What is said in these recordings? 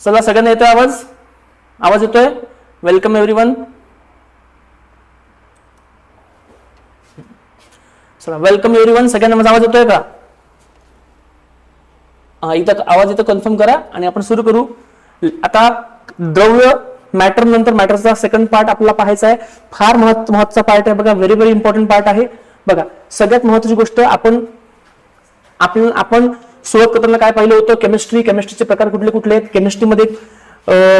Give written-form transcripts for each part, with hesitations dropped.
चला सगळ्यांना येतोय आवाज? आवाज येतोय? Welcome everyone. चला वेलकम एव्हरीवन. सगळ्यांना माझा आवाज येतोय का? इथं आवाज इथं कन्फर्म करा आणि आपण सुरू करू. आता द्रव्य मॅटर नंतर मॅटरचा सेकंड पार्ट आपल्याला पाहायचा आहे. फार महत्वाचा पार्ट आहे बघा, व्हेरी व्हेरी इम्पॉर्टंट पार्ट आहे बघा. सगळ्यात महत्वाची गोष्ट आपण सुरुवात करताना काय पाहिलं होतं? केमिस्ट्रीचे प्रकार कुठले कुठले आहेत केमिस्ट्रीमध्ये.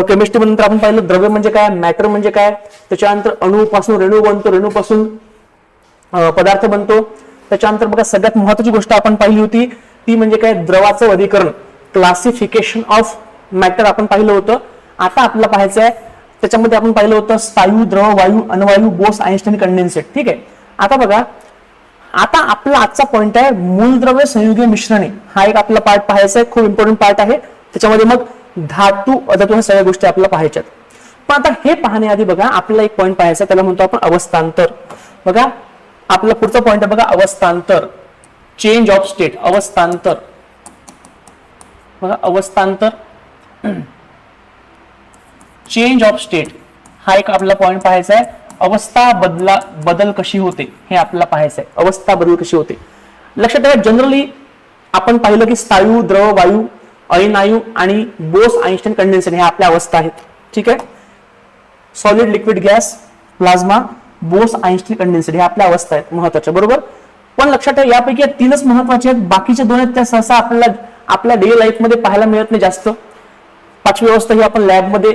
केमिस्ट्री नंतर आपण पाहिलं द्रव्य म्हणजे काय, मॅटर म्हणजे काय, त्याच्यानंतर अणूपासून रेणू बनतो, रेणूपासून पदार्थ बनतो. त्याच्यानंतर बघा सगळ्यात महत्वाची गोष्ट आपण पाहिली होती ती म्हणजे काय, द्रवाचं वर्गीकरण, क्लासिफिकेशन ऑफ मॅटर आपण पाहिलं होतं. आता आपल्याला पाहायचं आहे त्याच्यामध्ये आपण पाहिलं होतं स्थायू, द्रव, वायू, अणुवायू, बोस, आइन्स्टाईन, कंडेन्सेट. ठीक आहे. आता बघा, आता आपला आजचा पॉइंट आहे मूलद्रव्य संयुगीय मिश्रणे. हा एक आपला पार्ट पाहायचा आहे, खूप इम्पॉर्टंट पार्ट आहे. त्याच्यामध्ये मग धातू, अधातू ह्या सगळ्या गोष्टी आपल्याला पाहायच्यात. पण आता हे पाहण्याआधी बघा आपल्याला एक पॉइंट पाहायचा, त्याला म्हणतो आपण अवस्थांतर. बघा आपला पुढचा पॉइंट आहे बघा, अवस्थांतर, चेंज ऑफ स्टेट. अवस्थांतर बघा, अवस्थांतर, चेंज ऑफ स्टेट हा एक आपला पॉइंट पाहायचा आहे. अवस्था बदल कशी होते हे आपल्याला पाहायचं आहे. अवस्था बदल कशी होते लक्षात ठेवा. जनरली आपण पाहिलं की स्थायू, द्रव, वायू, अयनायू आणि बोस, आइन्स्टाईन, कंडेन्सेट हे आपल्या अवस्था आहेत. ठीक आहे. Solid, liquid, gas, plasma, Bose, Einstein, condensate हे आपल्या अवस्था आहेत महत्वाच्या, बरोबर. पण लक्षात ठेवा यापैकी या तीनच महत्वाचे आहेत, बाकीचे दोन आहेत त्या सहसा आपल्याला आपल्या डेली लाईफ मध्ये पाहायला मिळत नाही जास्त. पाचवी अवस्था ही आपण लॅबमध्ये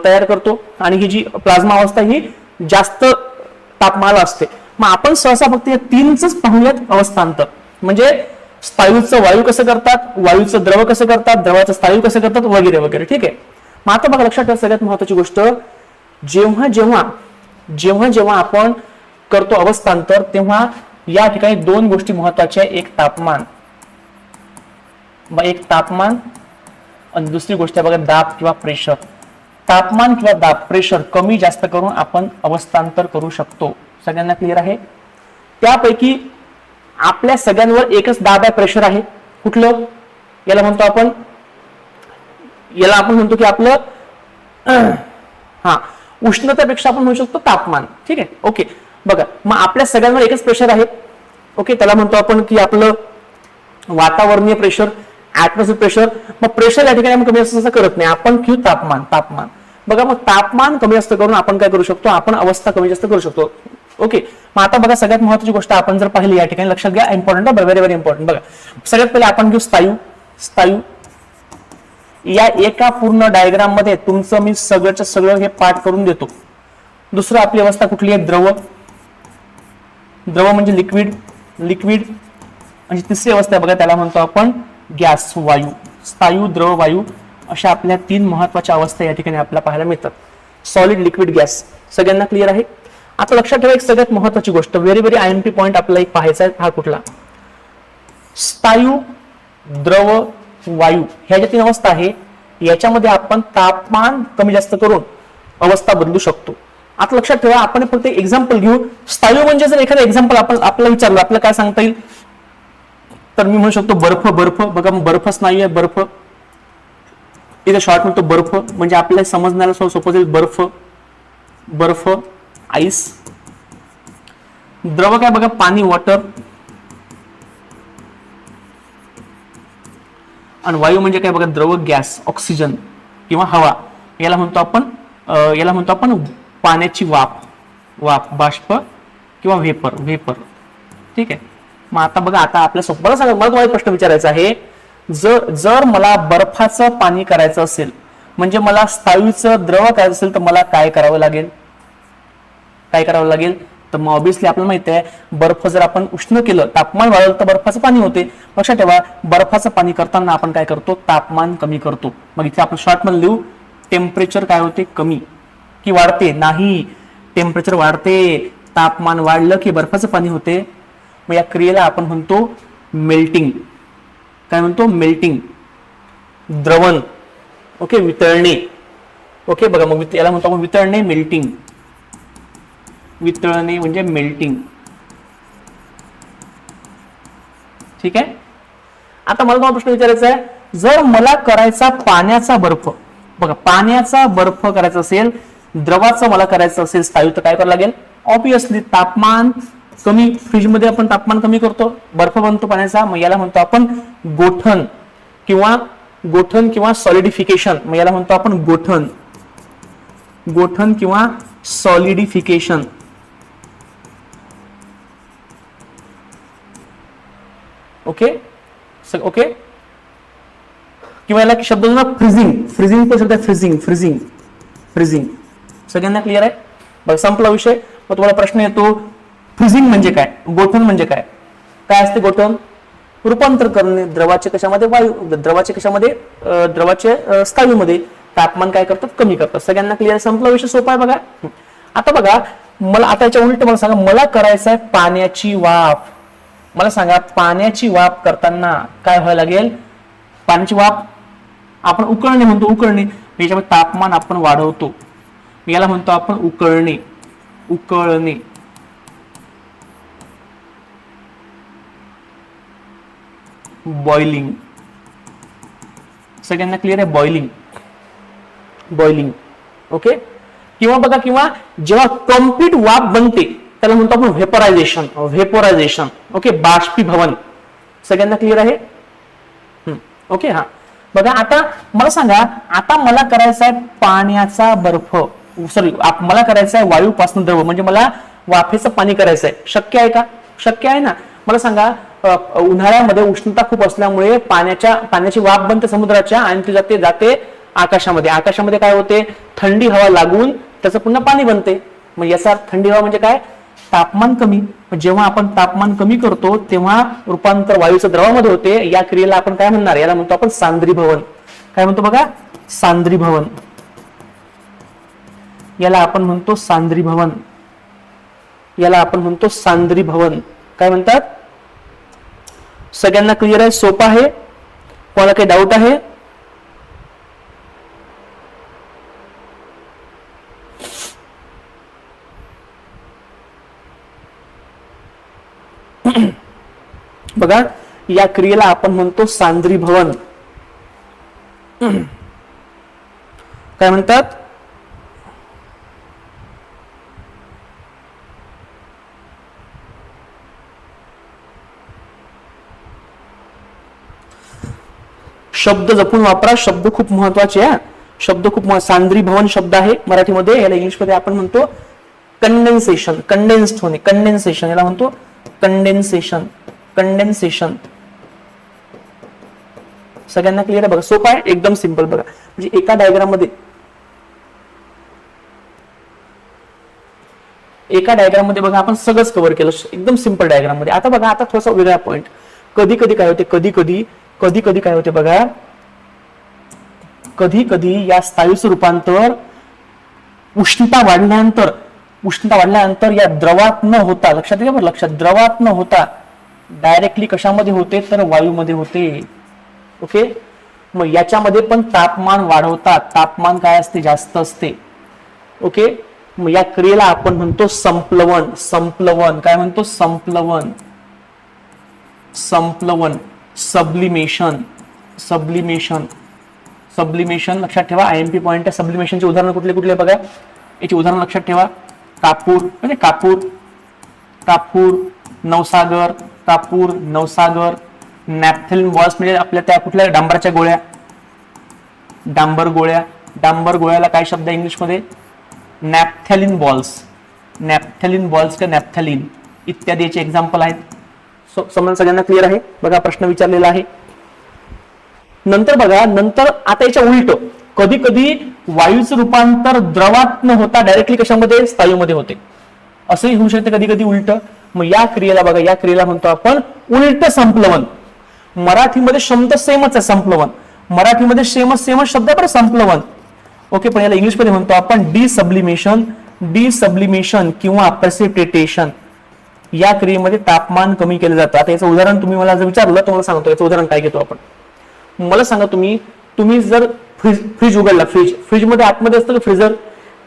तयार करतो आणि ही जी प्लाझ्मा अवस्था ही जास्त तापमानाला असते. मग आपण सहसा फक्त या तीनच पाहूयात अवस्थांतर. म्हणजे स्थायूचं वायू कसं करतात, वायूचं द्रव कसं करतात, द्रवाचं स्थायू कसं करतात, वगैरे वगैरे. ठीक आहे. मग आता बघा लक्षात ठेवा सगळ्यात महत्वाची गोष्ट, जेव्हा जेव्हा आपण करतो अवस्थांतर तेव्हा या ठिकाणी दोन गोष्टी महत्वाच्या, एक तापमान आणि दुसरी गोष्ट आहे बघा दाब किंवा प्रेशर. तापमान किंवा दाब, प्रेशर कमी जास्त करून आपण अवस्थांतर करू शकतो. सगळ्यांना क्लिअर आहे? त्यापैकी आपल्या सगळ्यांवर एकच दाब आहे, प्रेशर आहे. कुठलं? याला आपण म्हणतो की आपलं उष्णतेपेक्षा आपण म्हणू शकतो तापमान. ठीक आहे. ओके. बघा मग आपल्या सगळ्यांवर एकच प्रेशर आहे. ओके. त्याला म्हणतो आपण की आपलं वातावरणीय प्रेशर, ऍटमॉस्फिअर प्रेशर. मग प्रेशर या ठिकाणी आपण कमी जास्त करत नाही, आपण घेऊ तापमान. बघा मग तापमान कमी जास्त करून आपण काय करू शकतो, आपण अवस्था कमी जास्त करू शकतो. ओके. मग आता बघा सगळ्यात महत्वाची गोष्ट आपण जर पाहिली या ठिकाणी लक्षात घ्या, इम्पॉर्टंट, व्हेरी व्हेरी इम्पॉर्टंट. बघा सगळ्यात पहिले आपण घेऊ स्थायू. या एका पूर्ण डायग्राम मध्ये तुमचं मी सगळंच्या सगळं हे पाठ करून देतो. दुसरं आपली अवस्था कुठली आहे, द्रव म्हणजे लिक्विड. आणि तिसरी अवस्था बघा त्याला म्हणतो आपण गॅस, वायू. स्थायू, द्रव, वायू अशा आपल्या तीन महत्वाच्या अवस्था या ठिकाणी आपल्याला पाहायला मिळतात. Solid, liquid, gas. सगळ्यांना क्लिअर आहे? आता लक्षात ठेवा एक सगळ्यात महत्वाची गोष्ट, व्हेरी व्हेरी आयएमपी पॉइंट आपल्याला एक पाहायचा आहे. हा कुठला? स्थायू, द्रव, वायू ह्या ज्या तीन अवस्था आहे याच्यामध्ये आपण तापमान कमी जास्त करून अवस्था बदलू शकतो. आता लक्षात ठेवा आपण फक्त एक एक्झाम्पल घेऊ. स्थायू म्हणजे जर एखादं एक्झाम्पल आपल्याला विचारलं, आपल्याला काय सांगता येईल, तर मी म्हणू शकतो बर्फ. बघा बर्फच नाहीये, बर्फ इथे शॉर्ट म्हणतो बर्फ, म्हणजे आपल्याला समजण्याला सोपं जाईल. बर्फ, आईस. द्रव काय बघा, पाणी, वॉटर. आणि वायू म्हणजे काय बघा, द्रव, गॅस, ऑक्सिजन किंवा हवा. याला म्हणतो आपण पाण्याची वाफ, बाष्प किंवा व्हेपर. ठीक आहे. मग आता बघा, आता आपल्या सोबत मला तुम्हाला प्रश्न विचारायचा आहे, जर मला बर्फाचं पाणी करायचं असेल, म्हणजे मला स्थायूचं द्रव करायचं असेल, तर मला काय करावं लागेल? तर मग ऑब्विसली आपल्याला माहिती आहे बर्फ जर आपण उष्ण केलं, तापमान वाढवलं तर बर्फाचं पाणी होते. लक्षात ठेवा बर्फाचं पाणी करताना आपण काय करतो, तापमान कमी करतो. मग इथे आपण शॉर्ट मध्ये लिहू, टेम्परेचर काय होते, कमी की वाढते? नाही, टेम्परेचर वाढते. तापमान वाढलं की बर्फाचं पाणी होते. मग या क्रियेला आपण म्हणतो मेल्टिंग. काय म्हणतो? मेल्टिंग, द्रवण. ओके. वितळणे. ओके. बघा मग याला म्हणतो आपण वितळणे, मेल्टिंग. वितळणे म्हणजे मेल्टिंग. ठीक आहे. आता मला तुम्हाला प्रश्न विचारायचा आहे, जर मला करायचा पाण्याचा बर्फ, बघा पाण्याचा बर्फ करायचा असेल, द्रवाचं मला करायचं असेल स्थायू, तर काय करावं लागेल? ऑब्विसली तापमान कमी, फ्रीजमध्ये आपण तापमान कमी करतो, बर्फ बनतो पाण्याचा, मग याला म्हणतो आपण गोठण किंवा सॉलिडिफिकेशन. मग याला म्हणतो आपण गोठण किंवा सॉलिडिफिकेशन. Okay okay. किंवा याला शब्द फ्रीजिंग पण शब्द आहे, फ्रीजिंग. सगळ्यांना क्लिअर आहे? बघ संपला विषय. मग तुम्हाला प्रश्न येतो, फ्रीजिंग म्हणजे काय, गोठण म्हणजे काय? काय असते गोठण? रूपांतर करणे द्रवाचे कशामध्ये, द्रवाचे स्थायूमध्ये. तापमान काय करतात? कमी करतात. सगळ्यांना क्लिअर? संपला विषय, सोपा आहे बघा. आता बघा, मला आता याच्या उलट मला सांगा, मला करायचं आहे पाण्याची वाफ. मला सांगा, पाण्याची वाफ करताना काय व्हायला लागेल? पाण्याची वाफ आपण उकळणे म्हणतो, उकळणे. याच्यामध्ये तापमान आपण वाढवतो, याला म्हणतो आपण उकळणे. बॉइलिंग. सगळ्यांना क्लिअर आहे? बॉइलिंग. ओके. किंवा बघा, किंवा जेव्हा कम्प्लीट वाफ बनते त्याला म्हणतो आपण व्हेपोरायझेशन. ओके, बाष्पीभवन. सगळ्यांना क्लिअर आहे? ओके. हा बघा, आता मला सांगा, आता मला करायचा आहे पाण्याचा बर्फ, मला करायचं आहे वायूपासून द्रव, म्हणजे मला वाफेचं पाणी करायचं आहे. शक्य आहे का? शक्य आहे ना. मला सांगा, उन्हाळ्यामध्ये उष्णता खूप असल्यामुळे पाण्याची वाफ बनते समुद्राच्या आणि ती जाते आकाशामध्ये. आकाशामध्ये काय होते? थंडी हवा लागून त्याचं पुन्हा पाणी बनते. मग याचा थंडी हवा म्हणजे काय? तापमान कमी. जेव्हा आपण तापमान कमी करतो तेव्हा रूपांतर वायूचं द्रवामध्ये होते. या क्रियेला आपण काय म्हणणार? याला म्हणतो आपण सांद्रीभवन. काय म्हणतो बघा? सांद्रीभवन. याला आपण म्हणतो सांद्रीभवन. काय म्हणतात? सगळ्यांना क्लिअर आहे? सोपं आहे? कोणाला काही डाऊट आहे? बघा, या क्रियेला आपण म्हणतो सांद्रीभवन. काय म्हणतात? शब्द जपून वापरा, शब्द खूप महत्वाचे आहे. सांद्रीभवन शब्द आहे मराठीमध्ये, याला इंग्लिशमध्ये आपण म्हणतो कंडेन्सेशन. कंडेन्स्ड होणे, कंडेन्सेशन, याला म्हणतो कंडेन्सेशन. सगळ्यांना क्लिअर आहे? बघा, सोपा आहे, एकदम सिंपल. बघा, म्हणजे एका डायग्राम मध्ये बघा आपण सगळंच कव्हर केलं एकदम सिंपल डायग्राम मध्ये. आता बघा, आता थोडासा वेगळा पॉइंट. कधी कधी काय होते, काय होते बघा, कधी या स्थायूचं रूपांतर उष्णता वाढल्यानंतर या द्रवात न होता, लक्षात घ्या बरं, द्रवात न होता डायरेक्टली कशामध्ये होते? तर वायूमध्ये होते. ओके. मग याच्यामध्ये पण तापमान वाढवतात, तापमान काय असते? जास्त असते. ओके. मग या क्रियेला आपण म्हणतो संप्लवन. काय म्हणतो? संप्लवन. सब्लिमेशन लक्षात ठेवा. IMP पॉइंट आहे. सब्लिमेशनचे उदाहरण कुठले कुठले बघा, याची उदाहरण लक्षात ठेवा. कापूर, नवसागर, नॅफ्थलिन बॉल्स म्हणजे आपल्या त्या कुठल्या डांबराच्या गोळ्या, डांबर गोळ्याला काय शब्द आहे इंग्लिशमध्ये? नॅफ्थलिन बॉल्स किंवा नॅफ्थलिन इत्यादी याचे एक्झाम्पल आहेत. समजा सगळ्यांना क्लिअर आहे? बघा, प्रश्न विचारलेला आहे. नंतर बघा, आता याच्या उलट, कधी वायूचं रूपांतर द्रवात न होता डायरेक्टली कशामध्ये? स्थायूमध्ये होते. असंही होऊ शकते कधी उलट. मग या क्रियेला बघा, या क्रियेला म्हणतो आपण उलट संप्लवन. मराठीमध्ये शब्द सेमच आहे, संप्लवन. मराठीमध्ये सेमच शब्द आहे, संप्लवन. ओके. पण याला इंग्लिशमध्ये म्हणतो आपण डिसब्लिमेशन किंवा प्रेसिपिटेशन. या क्रियेमध्ये तापमान कमी केलं जातं. आता याचं उदाहरण तुम्ही मला जर विचारलं तर मला सांगतो याचं उदाहरण काय घेतो आपण. मला सांगा, तुम्ही जर फ्रीज उघडला, फ्रीज मध्ये आतमध्ये असतं फ्रीजर,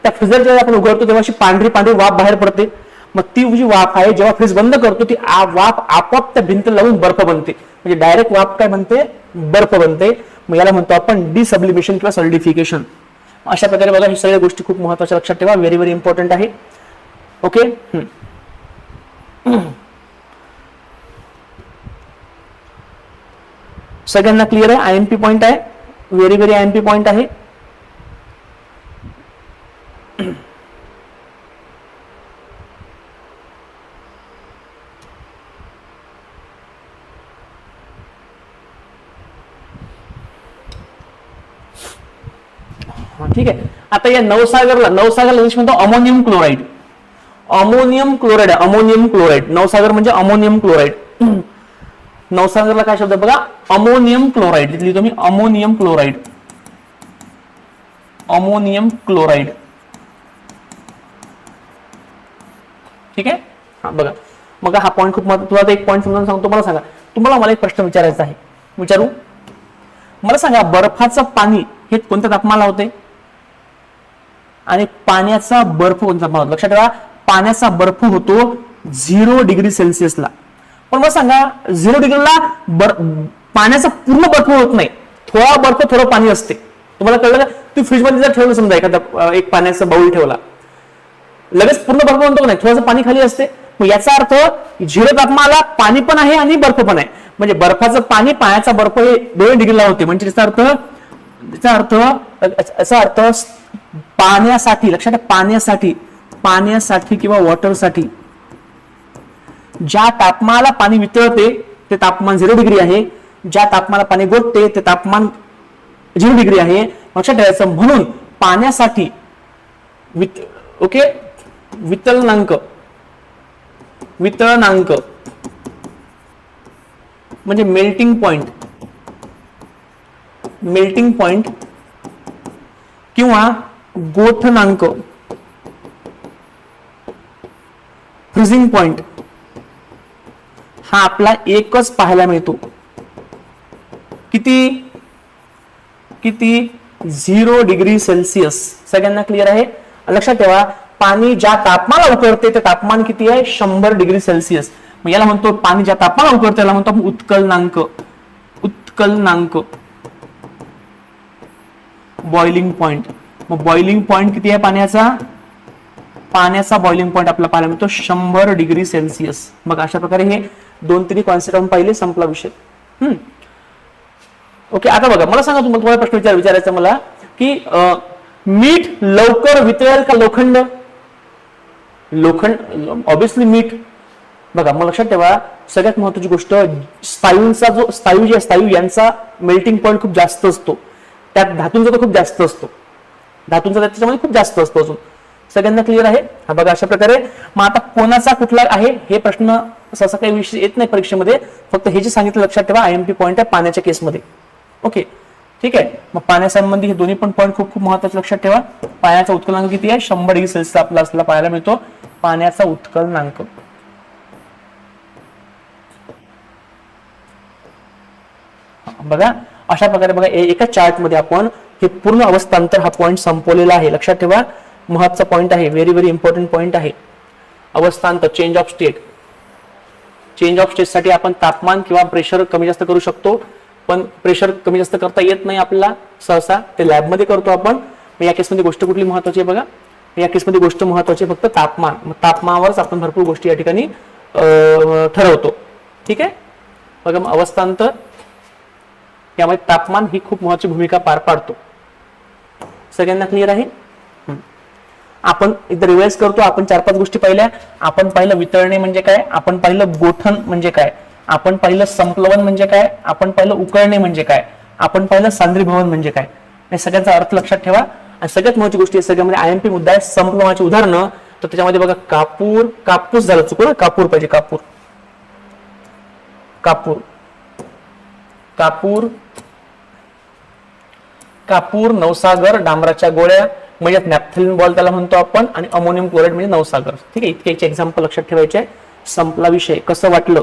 त्या फ्रीजर जेव्हा आपण उघडतो तेव्हा अशी पांढरी वाफ बाहेर पडते. मग ती जी वाफ आहे जेव्हा फ्रीज बंद करतो ती वाफ आपोआप त्या भिंतीला लावून बर्फ बनते. म्हणजे डायरेक्ट वाफ काय बनते, बर्फ बनते. मग याला म्हणतो आपण डिसब्लिमेशन किंवा सॉलिडिफिकेशन. अशा प्रकारे बघा, ही सगळ्या गोष्टी खूप महत्त्वाच्या लक्षात ठेवा, व्हेरी व्हेरी इम्पॉर्टंट आहे. ओके, सगळ्यांना क्लिअर आहे? आयएमपी पॉइंट आहे, व्हेरी व्हेरी आयएमपी पॉइंट आहे. ठीक आहे. आता या नवसागरला इंग्लिश म्हणतो ammonium chloride. Ammonium chloride, ammonium chloride. Navsagar म्हणजे अमोनियम क्लोराईड. नवसागरला काय शब्द बघा, अमोनियम क्लोराईड. तिथली तुम्ही अमोनियम क्लोराईड, अमोनियम क्लोराईड. ठीक आहे. हा बघा, मग हा पॉईंट खूप महत्त्वाचा. एक पॉईंट समजावून सांगतो. मला सांगा, मला एक प्रश्न विचारायचा आहे, विचारू? मला सांगा, बर्फाचं पाणी हे कोणत्या तापमानाला होते आणि पाण्याचा बर्फ कोणत्या तापमानात? लक्षात ठेवा, पाण्याचा बर्फ होतो 0 डिग्री सेल्सिअसला. पण मला सांगा, 0 डिग्रीला पाण्याचा पूर्ण बर्फ होत नाही, थोडा बर्फ थोडं पाणी असते. तुम्हाला कळलं का? तू फ्रीज मध्ये जर ठेवलं, समजा एखादा एक पाण्याचा बाउल ठेवला, लगेच पूर्ण बर्फ बनतो का नाही? थोडंसं पाणी खाली असते. मग याचा अर्थ 0 तापमानाला पाणी पण आहे आणि बर्फ पण आहे. म्हणजे बर्फाचं पाणी, पाण्याचा बर्फ हे 2 डिग्रीला होते. म्हणजे याचा अर्थ पाण्यासाठी, लक्षात ठेवा, पाण्यासाठी किंवा वॉटरसाठी ज्या तापमानाला पाणी वितळते ते तापमान 0 डिग्री आहे. ज्या तापमानाला पाणी गोठते ते तापमान 0 डिग्री आहे. लक्षात ठेवायचं. म्हणून पाण्यासाठी ओके, वितळनांक म्हणजे मेल्टिंग पॉइंट किंवा गोठनांक, फ्रीजिंग पॉइंट, हा आपला एकच पाहायला मिळतो. किती 0 डिग्री सेल्सिअस. सगळ्यांना क्लिअर आहे? लक्षात ठेवा, पाणी ज्या तापमानाला उकळते ते तापमान किती आहे? 100 डिग्री सेल्सिअस. मग याला म्हणतो, पाणी ज्या तापमानाला उकळते त्याला म्हणतो आपण उत्कलनांक, बॉइलिंग पॉइंट. मग बॉइलिंग पॉइंट किती आहे पाण्याचा बॉइलिंग पॉइंट आपल्याला पाहायला मिळतो 100 डिग्री सेल्सिअस. मग अशा प्रकारे हे 2-3 कॉन्सेप्ट आपण पाहिले, संपला विषय. ओके, आता बघा, मला सांगा, तुम्हाला प्रश्न विचारायचा मला की मीठ लवकर वितळेल का लोखंड? ऑब्विसली मीठ. बघा, मग लक्षात ठेवा, सगळ्यात महत्वाची गोष्ट, स्थायू यांचा मेल्टिंग पॉइंट खूप जास्त असतो. त्यात धातूंचा तर खूप जास्त असतो, त्याच्यामध्ये खूप जास्त असतो. अजून सगळ्यांना क्लिअर आहे? हा बघा, अशा प्रकारे. मग आता कोणाचा कुठला आहे हे प्रश्न सहसा काही विषय येत नाही परीक्षेमध्ये. फक्त हे जे सांगितलं लक्षात ठेवा, आयएमपी पॉइंट आहे पाण्याच्या केसमध्ये. ओके, ठीक आहे. मग पाण्यासंबंधी हे दोन्ही पण पॉईंट खूप खूप महत्वाचे लक्षात ठेवा. पाण्याचा उत्कलनांक किती आहे? 100 डिग्री सेल्सिअस आपला असलेला पाहायला मिळतो पाण्याचा उत्कलनांक. बघा, अशा प्रकारे बघा, एका चार्ट मध्ये आपण हे पूर्ण अवस्थांतर हा पॉईंट संपवलेला आहे. लक्षात ठेवा, महत्वाचा पॉईंट आहे, व्हेरी व्हेरी इम्पॉर्टंट पॉईंट आहे. अवस्थांतर, चेंज ऑफ स्टेट साठी आपण तापमान किंवा प्रेशर कमी जास्त करू शकतो. पण प्रेशर कमी जास्त करता येत नाही आपल्याला सहसा, ते लॅबमध्ये करतो आपण. या केसमध्ये गोष्ट कुठली महत्वाची आहे बघा, या केसमध्ये गोष्ट महत्वाची आहे फक्त तापमान. मग तापमानावरच आपण भरपूर गोष्टी या ठिकाणी ठरवतो. ठीक आहे. बघा, मग अवस्थांतर यामध्ये तापमान ही खूप महत्वाची भूमिका पार पाडतो. सगळ्यांना क्लिअर आहे? आपण एकदा रिवाइज करतो. आपण 4-5 गोष्टी पाहिल्या. आपण पाहिलं वितळणे म्हणजे काय, आपण पाहिलं गोठण म्हणजे काय, आपण पाहिलं संप्लवन म्हणजे काय, आपण पाहिलं उकळणे म्हणजे काय, आपण पाहिलं सांद्रीभवन म्हणजे काय. या सगळ्यांचा अर्थ लक्षात ठेवा. आणि सगळ्यात महत्त्वाची गोष्ट सगळ्यामध्ये आयएमपी मुद्दा आहे संप्लवनाची उदाहरणं. तर त्याच्यामध्ये बघा, कापूस झालं, चुकलं, कापूर पाहिजे, कापूर, नवसागर, डांबराच्या गोळ्या म्हणजे नॅफ्थलिन बॉल त्याला म्हणतो आपण, आणि अमोनियम क्लोराईड म्हणजे नवसागर. ठीक आहे, इतके एक्झाम्पल लक्षात ठेवायचे. संपला विषय. कसं वाटलं?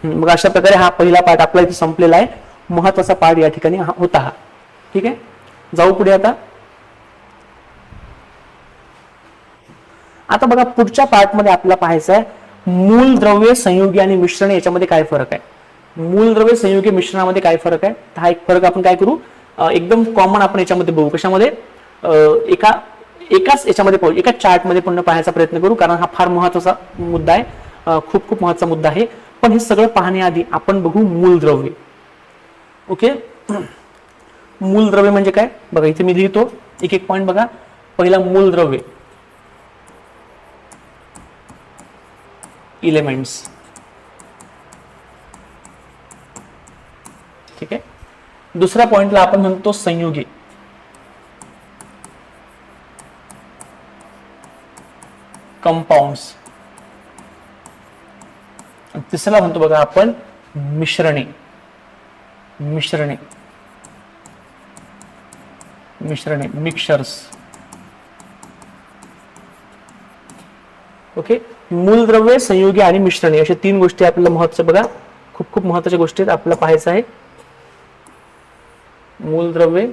मग अशा प्रकारे हा पहिला पार्ट आपला इथे संपलेला आहे. महत्वाचा पार्ट या ठिकाणी होता हा. ठीक आहे, जाऊ पुढे. आता बघा, पुढच्या पार्ट मध्ये आपल्याला पाहायचं आहे मूल द्रव्य, संयुगी आणि मिश्रण याच्यामध्ये काय फरक आहे? मूल द्रव्य, संयुगी, मिश्रणामध्ये काय फरक आहे? हा एक फरक आपण काय करू, एकदम कॉमन आपण याच्यामध्ये बघू. कशामध्ये? एकाच याच्यामध्ये पाहू, एकाच चार्टमध्ये पुन्हा पाहण्याचा प्रयत्न करू, कारण हा फार महत्वाचा मुद्दा आहे, खूप खूप महत्वाचा मुद्दा आहे. पण हे सगळं पाहण्याआधी आपण बघू मूल द्रव्य. ओके, मूल द्रव्य म्हणजे काय बघा, इथे मी लिहितो एक एक पॉइंट बघा. पहिला मूल द्रव्य, एलिमेंट्स. ठीक आहे. दुसऱ्या पॉइंटला आपण म्हणतो संयुगी, कंपाऊंड्स. तिसरा म्हणतो बघा आपण मिश्रणे, मिश्रणे, मिश्रणे, मिक्सचर्स. ओके, मूलद्रव्य, संयुगी आणि मिश्रणे अशा तीन गोष्टी आपल्याला महत्वाच्या बघा, खूप खूप महत्वाच्या गोष्टी आपल्याला पाहायचं आहे. मूलद्रव्य,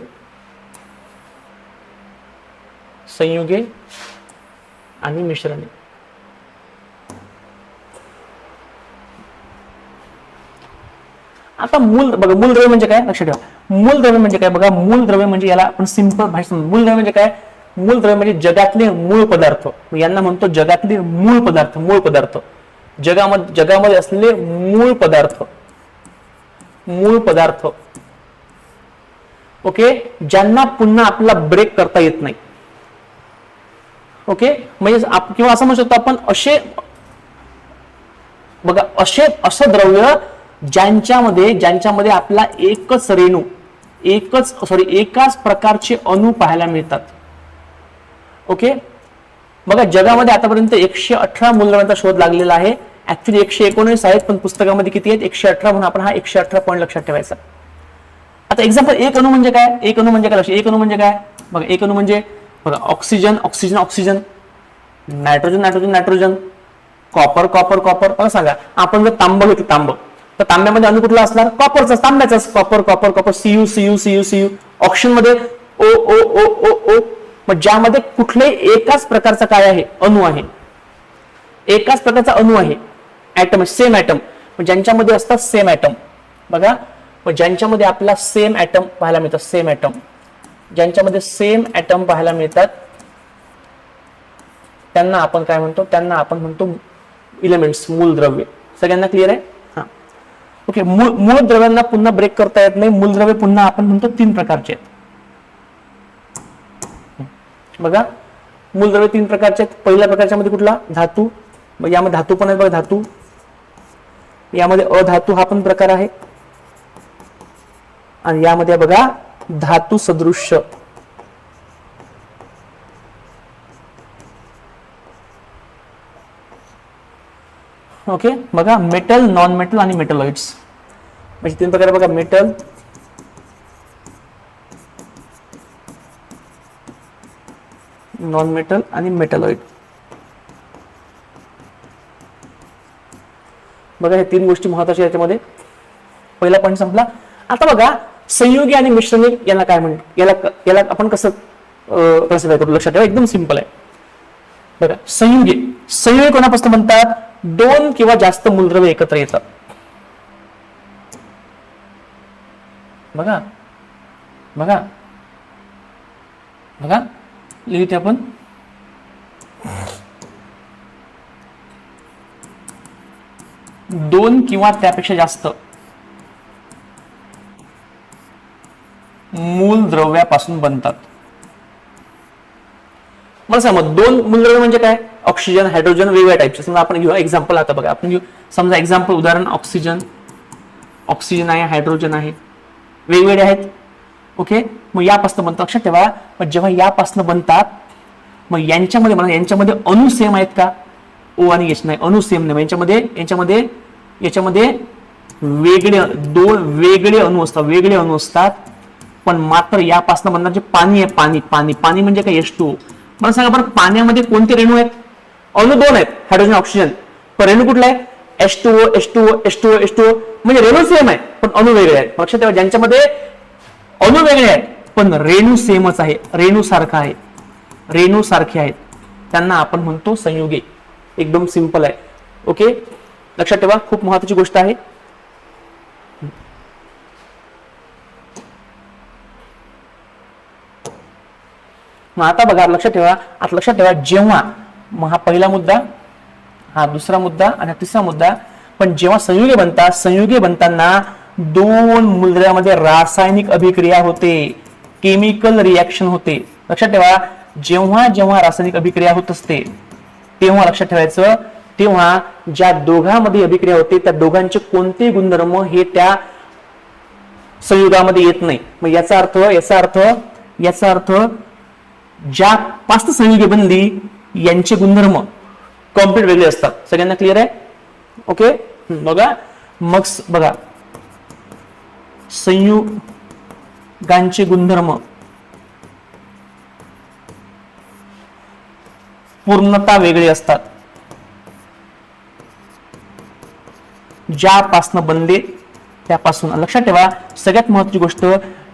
संयुगे आणि मिश्रणे. आता मूल बघा, मूलद्रव्य म्हणजे काय लक्षात ठेवा. मूलद्रव्य म्हणजे काय बघा, मूलद्रव्य म्हणजे याला आपण सिंपल भाषेत मूलद्रव्य म्हणजे काय, मूलद्रव्य म्हणजे जगातले मूळ पदार्थ. यांना म्हणतो जगातले मूळ पदार्थ. मूळ पदार्थ, जगामध्ये असलेले मूळ पदार्थ, मूळ पदार्थ. ओके, ज्यांना पुन्हा आपल्याला ब्रेक करता येत नाही. ओके, म्हणजे किंवा असं म्हणू शकतो आपण असे बघा, असं द्रव्य ज्यांच्यामध्ये आपला एकाच प्रकारचे अणु पाहायला मिळतात. ओके, बघा जगामध्ये आतापर्यंत 118 मूलद्रव्यांचा शोध लागलेला आहे. ऍक्च्युली 119 आहेत, पण पुस्तकामध्ये किती आहेत? 118, म्हणून आपण हा 118 पॉईंट लक्षात ठेवायचा. आता एक्झाम्पल, एक अणु म्हणजे काय? एक अणु म्हणजे काय? एक अणु म्हणजे काय बघा, एक अणु म्हणजे बघा oxygen, oxygen, oxygen, nitrogen, nitrogen, nitrogen, copper, copper, copper. बघा सांगा, आपण जर तांब घेतलं, तांब, तर तांब्यामध्ये अणु कुठला असणार? कॉपरचा, तांब्याचाच. Copper, copper, copper, CU, CU, CU, CU. Oxygen मध्ये ओ ओ ओ ओ ओ. मग ज्यामध्ये कुठल्याही एकाच प्रकारचा काय आहे? अणु आहे, एकाच प्रकारचा अणु आहे, ऍटम, सेम ऍटम. ज्यांच्यामध्ये असतात सेम ऍटम बघा, ज्यांच्यामध्ये आपला सेम ऍटम पाहायला मिळतात, सेम ऍटम, ज्यांच्यामध्ये सेम ऍटम पाहायला मिळतात त्यांना आपण काय म्हणतो? त्यांना आपण म्हणतो एलिमेंट्स, मूलद्रव्य. सगळ्यांना क्लिअर आहे? हा, ओके. मूलद्रव्यांना पुन्हा ब्रेक करता येत नाही. मूलद्रव्य पुन्हा आपण म्हणतो 3 प्रकारचे आहेत बघा. मूलद्रव्य 3 प्रकारचे आहेत. पहिल्या प्रकारच्या मध्ये कुठला? धातू. मग यामध्ये धातू पण आहे बघा, धातू. यामध्ये अधातू हा पण प्रकार आहे, आणि यामध्ये बघा धातू सदृश्य. ओके, बघा मेटल, नॉन मेटल आणि मेटलॉइड्स. म्हणजे 3 प्रकार बघा, मेटल, नॉन मेटल आणि मेटलॉइड. बघा हे 3 गोष्टी महत्वाच्या याच्यामध्ये. पहिला पॉईंट संपला. आता बघा संयुगी आणि मिश्रणे याला काय म्हणतात? याला आपण कसं क्लासिफाय करू? लक्षात ठेवा, एकदम सिंपल आहे बघा. संयुगी कोणापासून बनतात? 2 किंवा जास्त मूलद्रव्य एकत्र येतात बघा. बघा बघा, लिहिते आपण. दोन किंवा त्यापेक्षा जास्त मूलद्रव्यापासून बनतात. मला सांगा, 2 मूलद्रव्य म्हणजे काय? ऑक्सिजन, हायड्रोजन, वेगवेगळ्या टाईपचे. समजा आपण घेऊ एक्झाम्पल. आता बघा आपण घेऊ समजा एक्झाम्पल, उदाहरण ऑक्सिजन, ऑक्सिजन आहे, हायड्रोजन आहे, वेगवेगळे आहेत. ओके, मग यापासून बनतात. लक्षात ठेवा, मग जेव्हा यापासून बनतात, मग यांच्यामध्ये अणु सेम आहेत का? ओ आणि एच नाही, अणु सेम नाही. याच्यामध्ये वेगळे 2 वेगळे अणु असतात, वेगळे अणु असतात. पण मात्र यापासून बनणार जे पाणी आहे, पाणी म्हणजे काय? H2O. मला सांगा बरं, पाण्यामध्ये कोणते रेणू आहेत? अणु 2 आहेत, हायड्रोजन, ऑक्सिजन. पण रेणू कुठला आहे? H2O, H2O, H2O, H2O. म्हणजे रेणू सेम आहे पण अणु वेगळे आहेत. लक्षात ठेवा, ज्यांच्यामध्ये अणु वेगळे आहेत पण रेणू सेमच आहे, रेणू सारखे आहेत, त्यांना आपण म्हणतो संयुगे. एकदम सिंपल आहे. ओके, लक्षात ठेवा, खूप महत्वाची गोष्ट आहे. मग आता बघा, लक्षात ठेवा, जेव्हा हा पहिला मुद्दा, हा दुसरा मुद्दा आणि तिसरा मुद्दा, पण जेव्हा संयुगे बनताना दोन मूलद्रव्यामध्ये रासायनिक अभिक्रिया होते, केमिकल रिएक्शन होते. लक्षात ठेवा, जेव्हा जेव्हा रासायनिक अभिक्रिया होत असते तेव्हा लक्षात ठेवायचं, तेव्हा ज्या दोघांमध्ये अभिक्रिया होते त्या दोघांचे कोणते गुणधर्म हे त्या संयुगामध्ये येत नाही. मग याचा अर्थ ज्या 5 संयुगे बनली यांचे गुणधर्म कम्प्लीट वेगळे असतात. सगळ्यांना क्लिअर आहे? ओके, बघा मग बघा, संयुगांचे गुणधर्म पूर्णता वेगळे असतात. ज्यापासून बनले त्यापासून. लक्षात ठेवा, सगळ्यात महत्त्वाची गोष्ट,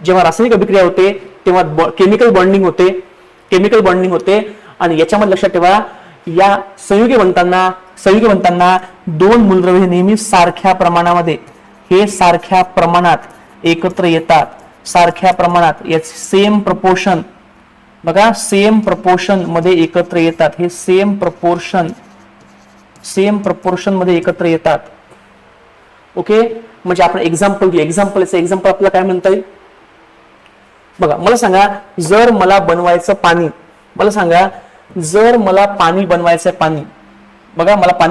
जेव्हा रासायनिक अभिक्रिया होते तेव्हा केमिकल बॉन्डिंग होते आणि याच्यामध्ये लक्षात ठेवा, या संयुगे बनताना दोन मूलद्रव्ये नेहमी सारख्या प्रमाणात एकत्र येतात. सारख्या प्रमाणात, सेम प्रपोर्शन, बघा सेम प्रपोर्शन मध्ये एकत्र येतात. हे सेम प्रपोर्शन मध्ये एकत्र येतात. ओके, म्हणजे आपण एक्झाम्पल घेऊ. एक्झाम्पल आपल्याला काय म्हणता येईल बघा. मला सांगा, जर मला बनवायचं पाणी, पाणी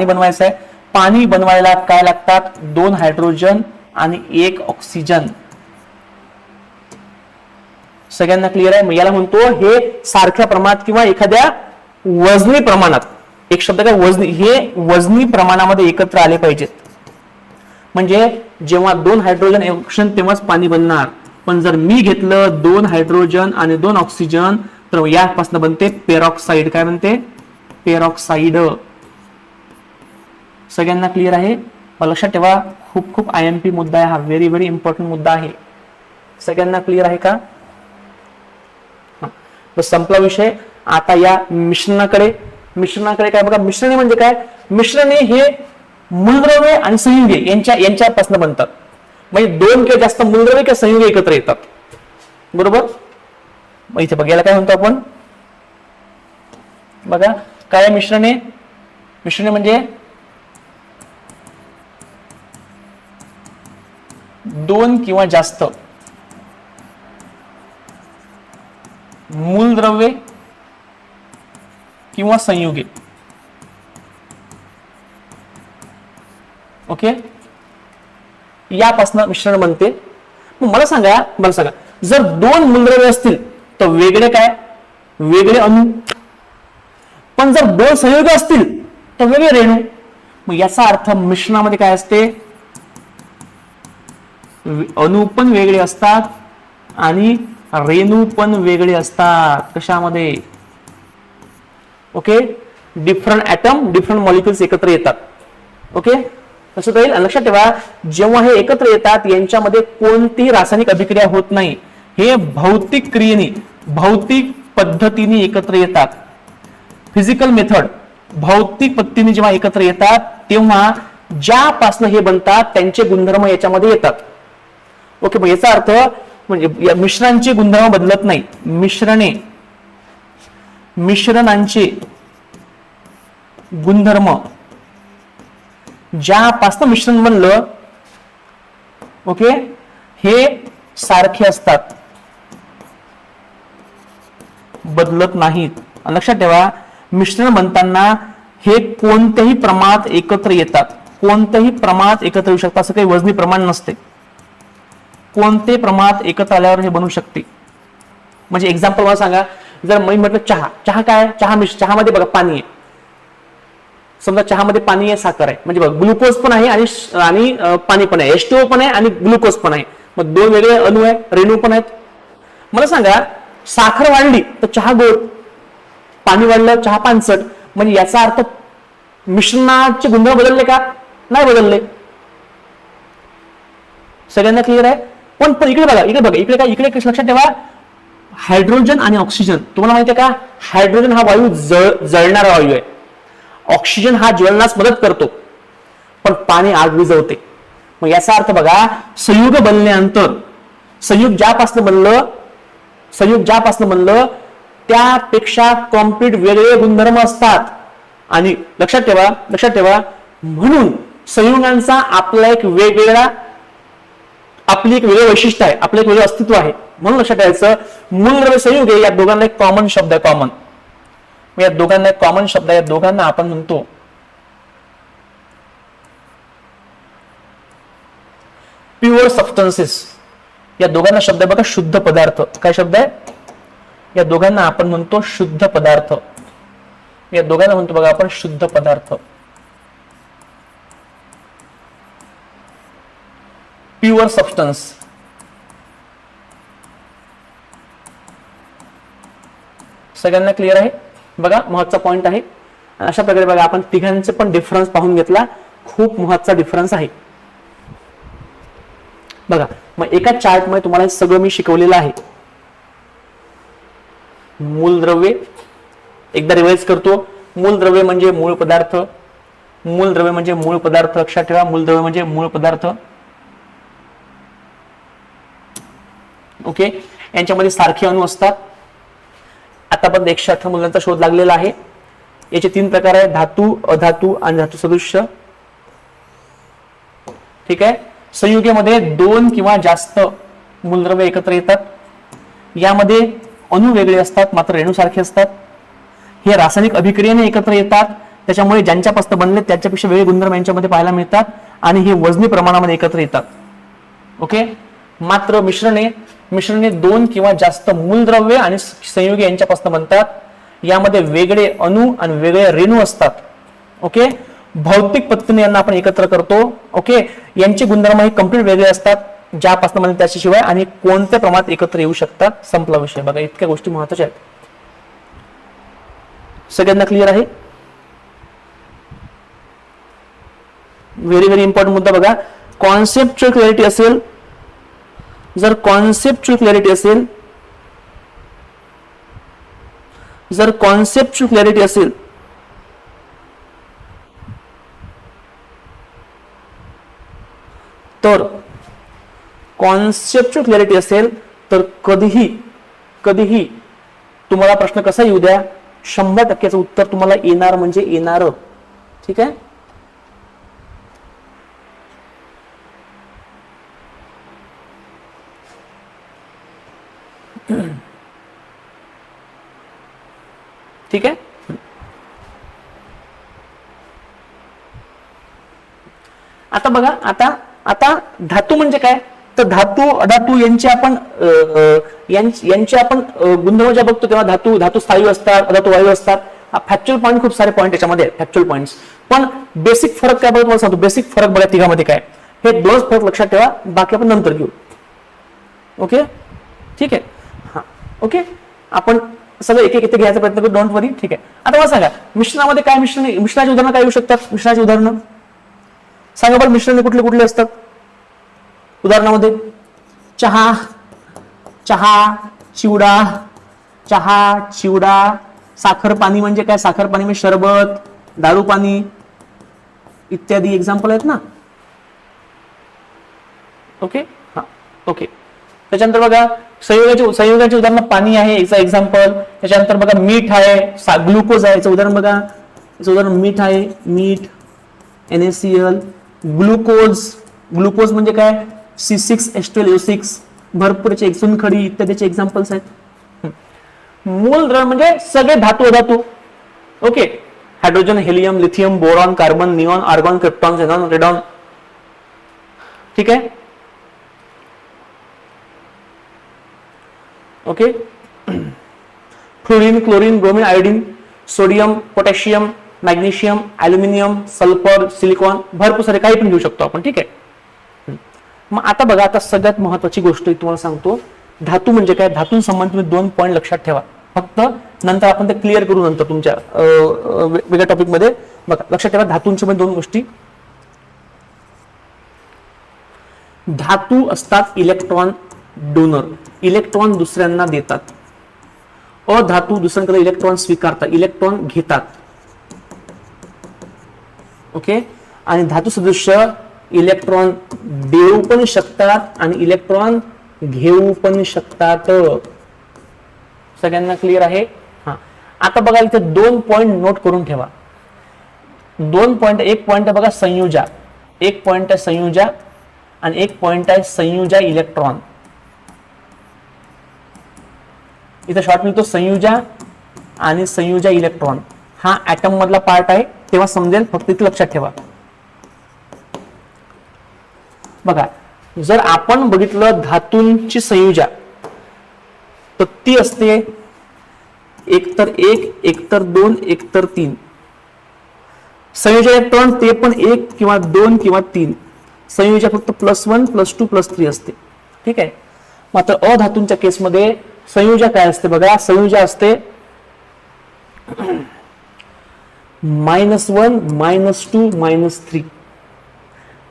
बनवायचं आहे, पाणी बनवायला काय लागतात? 2 हायड्रोजन आणि 1 ऑक्सिजन. सगळ्यांना क्लिअर आहे? याला म्हणतो हे सारख्या प्रमाणात किंवा एखाद्या वजनी प्रमाणात, एक शब्द काय वजनी, हे वजनी प्रमाणामध्ये एकत्र आले पाहिजेत. म्हणजे जेव्हा 2 हायड्रोजन आणि ऑक्सिजन तेव्हाच पाणी बनणार. पण जर मी घेतलं 2 हायड्रोजन आणि 2 ऑक्सिजन तर यापासून बनते पेरॉक्साईड. काय बनते? पेरॉक्साईड. सगळ्यांना क्लिअर आहे? लक्षात ठेवा, खूप IMP मुद्दा आहे हा, व्हेरी व्हेरी इम्पॉर्टंट मुद्दा आहे. सगळ्यांना क्लिअर आहे का? बस संपला विषय. आता या मिश्रणाकडे काय बघा. मिश्रणे म्हणजे काय? मिश्रणे हे मूलद्रव्ये आणि संयुगे यांच्यापासून बनतात. म्हणजे 2 किंवा जास्त मूलद्रव्ये किंवा संयुगे एकत्र येतात. बरोबर? मग इथे बघायला काय म्हणतो आपण बघा. काय मिश्रणे म्हणजे 2 किंवा जास्त मूलद्रव्ये किंवा संयुगे. ओके, यापासून मिश्रण बनते. मग मला सांगा, जर 2 मूलद्रव्ये असतील तर वेगळे अणु, पण जर 2 संयुगे असतील तर वेगळे रेणू. मग याचा अर्थ मिश्रणामध्ये काय असते? अणु पण वेगळे असतात आणि रेणू पण वेगळे असतात. कशामध्ये? Okay, different atom, different molecules एकत्र येतात. ओके, कसं राहील? लक्षात ठेवा, जेव्हा हे एकत्र येतात यांच्यामध्ये कोणतीही रासायनिक अभिक्रिया होत नाही. हे भौतिक पद्धतीने एकत्र येतात. फिजिकल मेथड, भौतिक पद्धतीने जेव्हा एकत्र येतात तेव्हा ज्यापासून हे बनतात त्यांचे गुणधर्म याच्यामध्ये येतात. ओके, मग याचा अर्थ म्हणजे या मिश्रणांचे गुणधर्म बदलत नाही. मिश्रणांचे गुणधर्म ज्यापासून मिश्रण बनलं, ओके, हे सारखे असतात, बदलत नाहीत. लक्षात ठेवा, मिश्रण बनताना हे कोणत्याही प्रमाणात एकत्र येतात. कोणत्याही प्रमाणात एकत्र येऊ शकतात. असं काही वजनी प्रमाण नसते. कोणते प्रमाणात एकत्र आल्यावर हे बनू शकते. म्हणजे एक्झाम्पल मला सांगा, जर मी म्हटलं चहा काय? चहामध्ये बघा पाणी आहे. समजा चहामध्ये पाणी आहे, साखर आहे, म्हणजे बघा ग्लुकोज पण आहे आणि पाणी पण आहे, H2O पण आहे आणि ग्लुकोज पण आहे. मग 2 वेगळे अणू आहे, रेणू पण आहेत. मला सांगा, साखर वाढली तर चहा गोड, पाणी वाढलं चहा पानसट. म्हणजे याचा अर्थ मिश्रणाचे गुणधर्म बदलले का? नाही बदलले. सगळ्यांना क्लिअर आहे? पण इकडे बघा, इकडे लक्षात ठेवा, हायड्रोजन आणि ऑक्सिजन. तुम्हाला माहिती आहे का, हायड्रोजन हा वायू जळणारा वायू आहे. ऑक्सिजन हा ज्वलनास मदत करतो. पण पाणी आग विझवते. मग याचा अर्थ बघा, संयुग बनल्यानंतर संयुग ज्यापासून बनलं त्यापेक्षा कॉम्प्लीट वेगळे गुणधर्म असतात. आणि लक्षात ठेवा म्हणून संयुगांचा आपली एक वेगळं वैशिष्ट्य आहे, आपलं एक वेगळं अस्तित्व आहे. म्हणून लक्षात ठेवायचं, मूलद्रव्य संयुग आहे, या दोघांना एक कॉमन शब्द आहे, कॉमन. या दोघांना एक कॉमन शब्द आहे, या दोघांना आपण म्हणतो प्युअर सबस्टन्सेस. या दोघांना शब्द आहे बघा शुद्ध पदार्थ. काय शब्द आहे? या दोघांना आपण म्हणतो शुद्ध पदार्थ. या दोघांना म्हणतो बघा आपण शुद्ध पदार्थ, प्युअर सबस्टन्स. सगळ्यांना क्लिअर आहे? बघा महत्वाचा पॉइंट आहे. अशा प्रकारे बघा आपण तिघांचे पण डिफरन्स पाहून घेतला. खूप महत्वाचा डिफरन्स आहे बघा. मग एका चार्ट मध्ये तुम्हाला सगळं मी शिकवलेलं आहे. मूलद्रव्ये एकदा रिवाइज करतो. मूलद्रव्य म्हणजे मूळ पदार्थ. मूलद्रव्य म्हणजे मूळ पदार्थ. लक्षात ठेवा, मूलद्रव्य म्हणजे मूळ पदार्थ. ओके, यांच्यामध्ये सारखे अणू असतात. आतापर्यंत 118 मूल्यांचा शोध लागलेला आहे. याचे 3 प्रकार आहेत, धातू, अधातू आणि धातू सदृश्य. ठीक आहे. संयुगेमध्ये 2 किंवा जास्त मूलद्रव्य एकत्र येतात. यामध्ये अणू वेगळे असतात मात्र रेणू सारखे असतात. हे रासायनिक अभिक्रियेने एकत्र येतात, त्याच्यामुळे ज्यांच्यापासून बनले त्याच्यापेक्षा वेगळे गुणधर्म यांच्यामध्ये पाहायला मिळतात आणि हे वजनी प्रमाणामध्ये एकत्र येतात. ओके. मात्र मिश्रणे 2 किंवा जास्त मूलद्रव्य आणि संयुगे यांच्यापासून बनतात. यामध्ये वेगळे अणू आणि वेगळे रेणू असतात. ओके. भौतिक पद्धतीने यांना आपण एकत्र करतो. ओके. यांचे गुणधर्म हे कम्प्लीट वेगळे असतात ज्यापासून बनले त्याच्याशिवाय, आणि कोणत्या प्रमाणात एकत्र येऊ शकतात. संपला विषय. बघा इतक्या गोष्टी महत्त्वाच्या आहेत. सगळ्यांना क्लिअर आहे? व्हेरी व्हेरी इम्पॉर्टंट मुद्दा बघा. कॉन्सेप्च्युअल क्लॅरिटी असेल, जर कॉन्सेप्च्युअल क्लॅरिटी असेल तर कॉन्सेप्च्युअल क्लॅरिटी असेल तर कधीही तुम्हाला प्रश्न कसा येऊ द्या, 100% उत्तर तुम्हाला येणार म्हणजे येणार. ठीक आहे. ठीक आहे. आता बघा, आता धातू म्हणजे काय, तर धातू अधातू यांचे आपण गुणधर्म जेव्हा बघतो तेव्हा धातू स्थायू असतात, अधातू वायू असतात. फॅक्च्युअल पॉईंट खूप सारे पॉईंट याच्यामध्ये फॅक्च्युअल पॉईंट्स. पण बेसिक फरक काय बघा, सांगतो बेसिक फरक बघा तिघामध्ये काय. हे 2 फरक लक्षात ठेवा, बाकी आपण नंतर घेऊ. ओके. ठीक आहे. हा. ओके. आपण सगळं एक एक घ्यायचा प्रयत्न करू, डोंट वरी. ठीक आहे. आता मला सांगा मिश्रणामध्ये काय, मिश्रणाची उदाहरणं काय येऊ शकतात. मिश्रणाची उदाहरणं सांगा बरं. मिश्रणे कुठले कुठले असतात उदाहरणामध्ये? चहा, चिवडा, साखर पाणी म्हणजे काय, साखर पाणी म्हणजे शरबत, दारू पाणी इत्यादी एक्झाम्पल आहेत ना. ओके. हा. ओके. त्याच्यानंतर बघा संयोगाचे उदाहरण पाणी आहे याचा एक्झाम्पल. त्याच्यानंतर बघा मीठ आहे, ग्लुकोज आहे याचं उदाहरण बघा. याचं उदाहरण मीठ आहे, मीठ NaCl. ग्लुकोज म्हणजे काय, C6H12O6. भरपूर चुनखडी इत्यादीचे एक्झाम्पल्स आहेत. मूलद्रव्य म्हणजे सगळे धातू अधातू. Okay. Hydrogen, helium, lithium, boron, carbon, neon, argon, krypton, xenon, radon. ठीक आहे. Okay. Fluorine, chlorine, bromine, iodine, sodium, potassium, magnesium, aluminium, sulphur, silicon, भरपूर सारे काही पण घेऊ शकतो आपण. ठीक आहे. मग आता बघा, आता सगळ्यात महत्वाची गोष्ट तुम्हाला सांगतो, धातू म्हणजे काय. धातूंसंबंधित 2 पॉईंट लक्षात ठेवा फक्त, नंतर आपण ते क्लिअर करू नंतर तुमच्या वेगळ्या टॉपिक मध्ये. बघा लक्षात ठेवा धातूंच्या मध्ये 2 गोष्टी. धातू असतात इलेक्ट्रॉन डोनर, इलेक्ट्रॉन दुसऱ्यांना देतात. अधातू दुसऱ्यांकडे इलेक्ट्रॉन स्वीकारतात, इलेक्ट्रॉन घेतात. ओके. आणि धातू सदृश्य इलेक्ट्रॉन देऊ पण शकतात आणि इलेक्ट्रॉन घेऊ पण शकतात. सगळ्यांना क्लिअर आहे? हा, आता बघा इथे 2 पॉइंट नोट करून ठेवा. 2 पॉइंट, एक पॉइंट आहे बघा संयुजा, एक पॉइंट आहे संयुजा आणि एक पॉइंट आहे संयुजा इलेक्ट्रॉन. इथे शॉर्ट मिळतो संयुजा आणि संयुजा इलेक्ट्रॉन. हा ऍटम मधला पार्ट आहे, तेव्हा समजेल, फक्त इथे लक्षात ठेवा. बघा, जर आपण बघितलं धातूंची संयुजा तर ती असते एकतर 1, एकतर 2, एकतर 3. संयुजा इलेक्ट्रॉन ते पण 1 किंवा 2 किंवा 3. संयुजा फक्त +1, +2, +3 असते. ठीक आहे. मात्र अधातूंच्या केसमध्ये संयुजा काय असते बघा, संयुजा असते -1, -2, -3.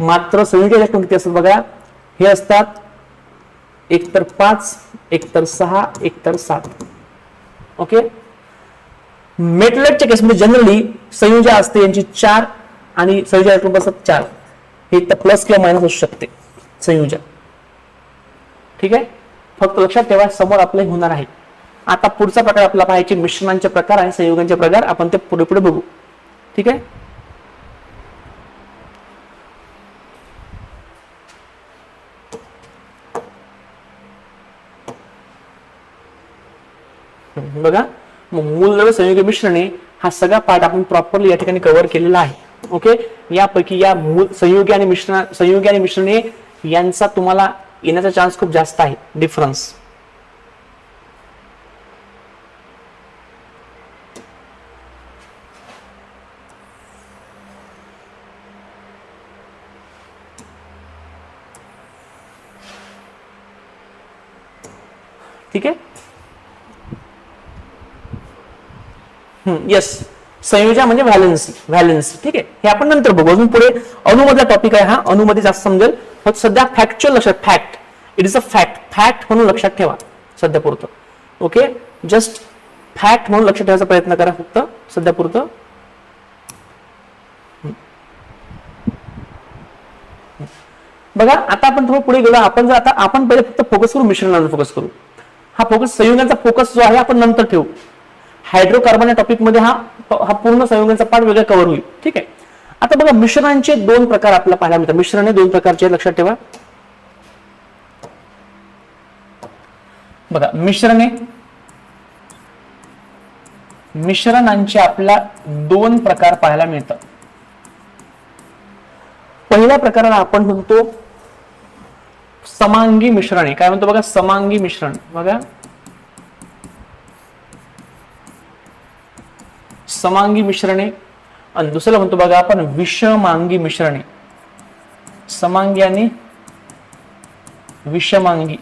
मात्र संयुजा इलेक्ट्रॉन किती असतात बघा, हे असतात एकतर 5, एकतर 6, एकतर 7. ओके. मेटलेटच्या केसमध्ये जनरली संयुजा असते यांची 4 आणि संयुजा इलेक्ट्रॉन असतात 4. हे तर प्लस किंवा मायनस असू शकते संयुजा. ठीक आहे. फक्त लक्षात ठेवा, समोर आपले होणार आहे. आता पुढचा प्रकार आपला पाहायचे मिश्रणांचे प्रकार आणि संयुगांचे प्रकार, आपण ते पुढे पुढे बघू. ठीक आहे. बघा, मूलद्रव्य संयुगे मिश्रणे हा सगळा पार्ट आपण प्रॉपरली या ठिकाणी कव्हर केलेला आहे. ओके. यापैकी या संयुगे आणि मिश्रणे यांचा तुम्हाला येण्याचा चान्स खूप जास्त आहे, डिफरन्स. ठीक आहे. येस, संयोजा म्हणजे व्हॅलेन्सी. ठीक आहे. हे आपण नंतर बघू. अजून पुढे अणुमधला टॉपिक आहे हा, अणुमध्ये जास्त समजेल. फक्त सध्या फॅक्च्युअल लक्षात, fact, it is a fact म्हणून लक्षात ठेवा सध्या पुरतं. ओके. जस्ट फॅक्ट म्हणून लक्षात ठेवायचा प्रयत्न करा फक्त सध्या पुरतं. बघा, आता आपण थोडं पुढे गेलो. आपण जर आता आपण पहिले फक्त फोकस करू, मिश्रणावर फोकस करू. हा फोकस, संयुगांचा फोकस जो आहे आपण नंतर ठेवू. हायड्रोकार्बन या टॉपिक मध्ये हा पूर्ण संयुगांचा पार्ट वेगळा कव्हर होईल. ठीक आहे. आता बघा, मिश्रणांचे 2 प्रकार आपल्याला पाहायला मिळतात. मिश्रणे 2 प्रकारचे, लक्षात ठेवा. बघा, मिश्रणांचे आपल्याला 2 प्रकार पाहायला मिळतात. पहिल्या प्रकाराला आपण म्हणतो समांगी मिश्रणे. काय म्हणतो बघा, समांगी मिश्रण. बघा, समांगी मिश्रणे. आणि दुसरं म्हणतो बघा आपण विषमांगी मिश्रणे. समांगी आणि विषमांगी.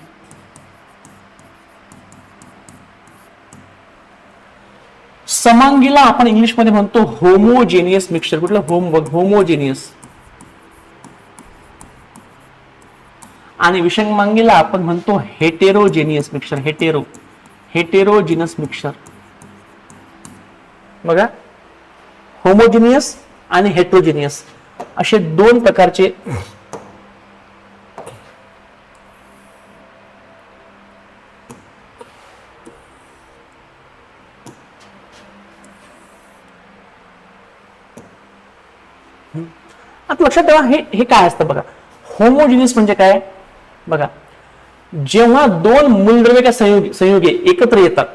समांगीला आपण इंग्लिश मध्ये म्हणतो होमोजेनियस मिक्सचर. कुठलं होमोजेनियस. आणि विषमांगीला आपण म्हणतो हेटेरोजेनियस मिक्सचर. हेटेरोजिनस मिक्सचर. बघा, होमोजिनियस आणि हेट्रोजिनियस असे 2 प्रकारचे आता लक्षात ठेवा. हे काय असतं बघा, होमोजिनियस म्हणजे काय बघा, जेव्हा 2 मूलद्रव्य का संयुगे एकत्र येतात.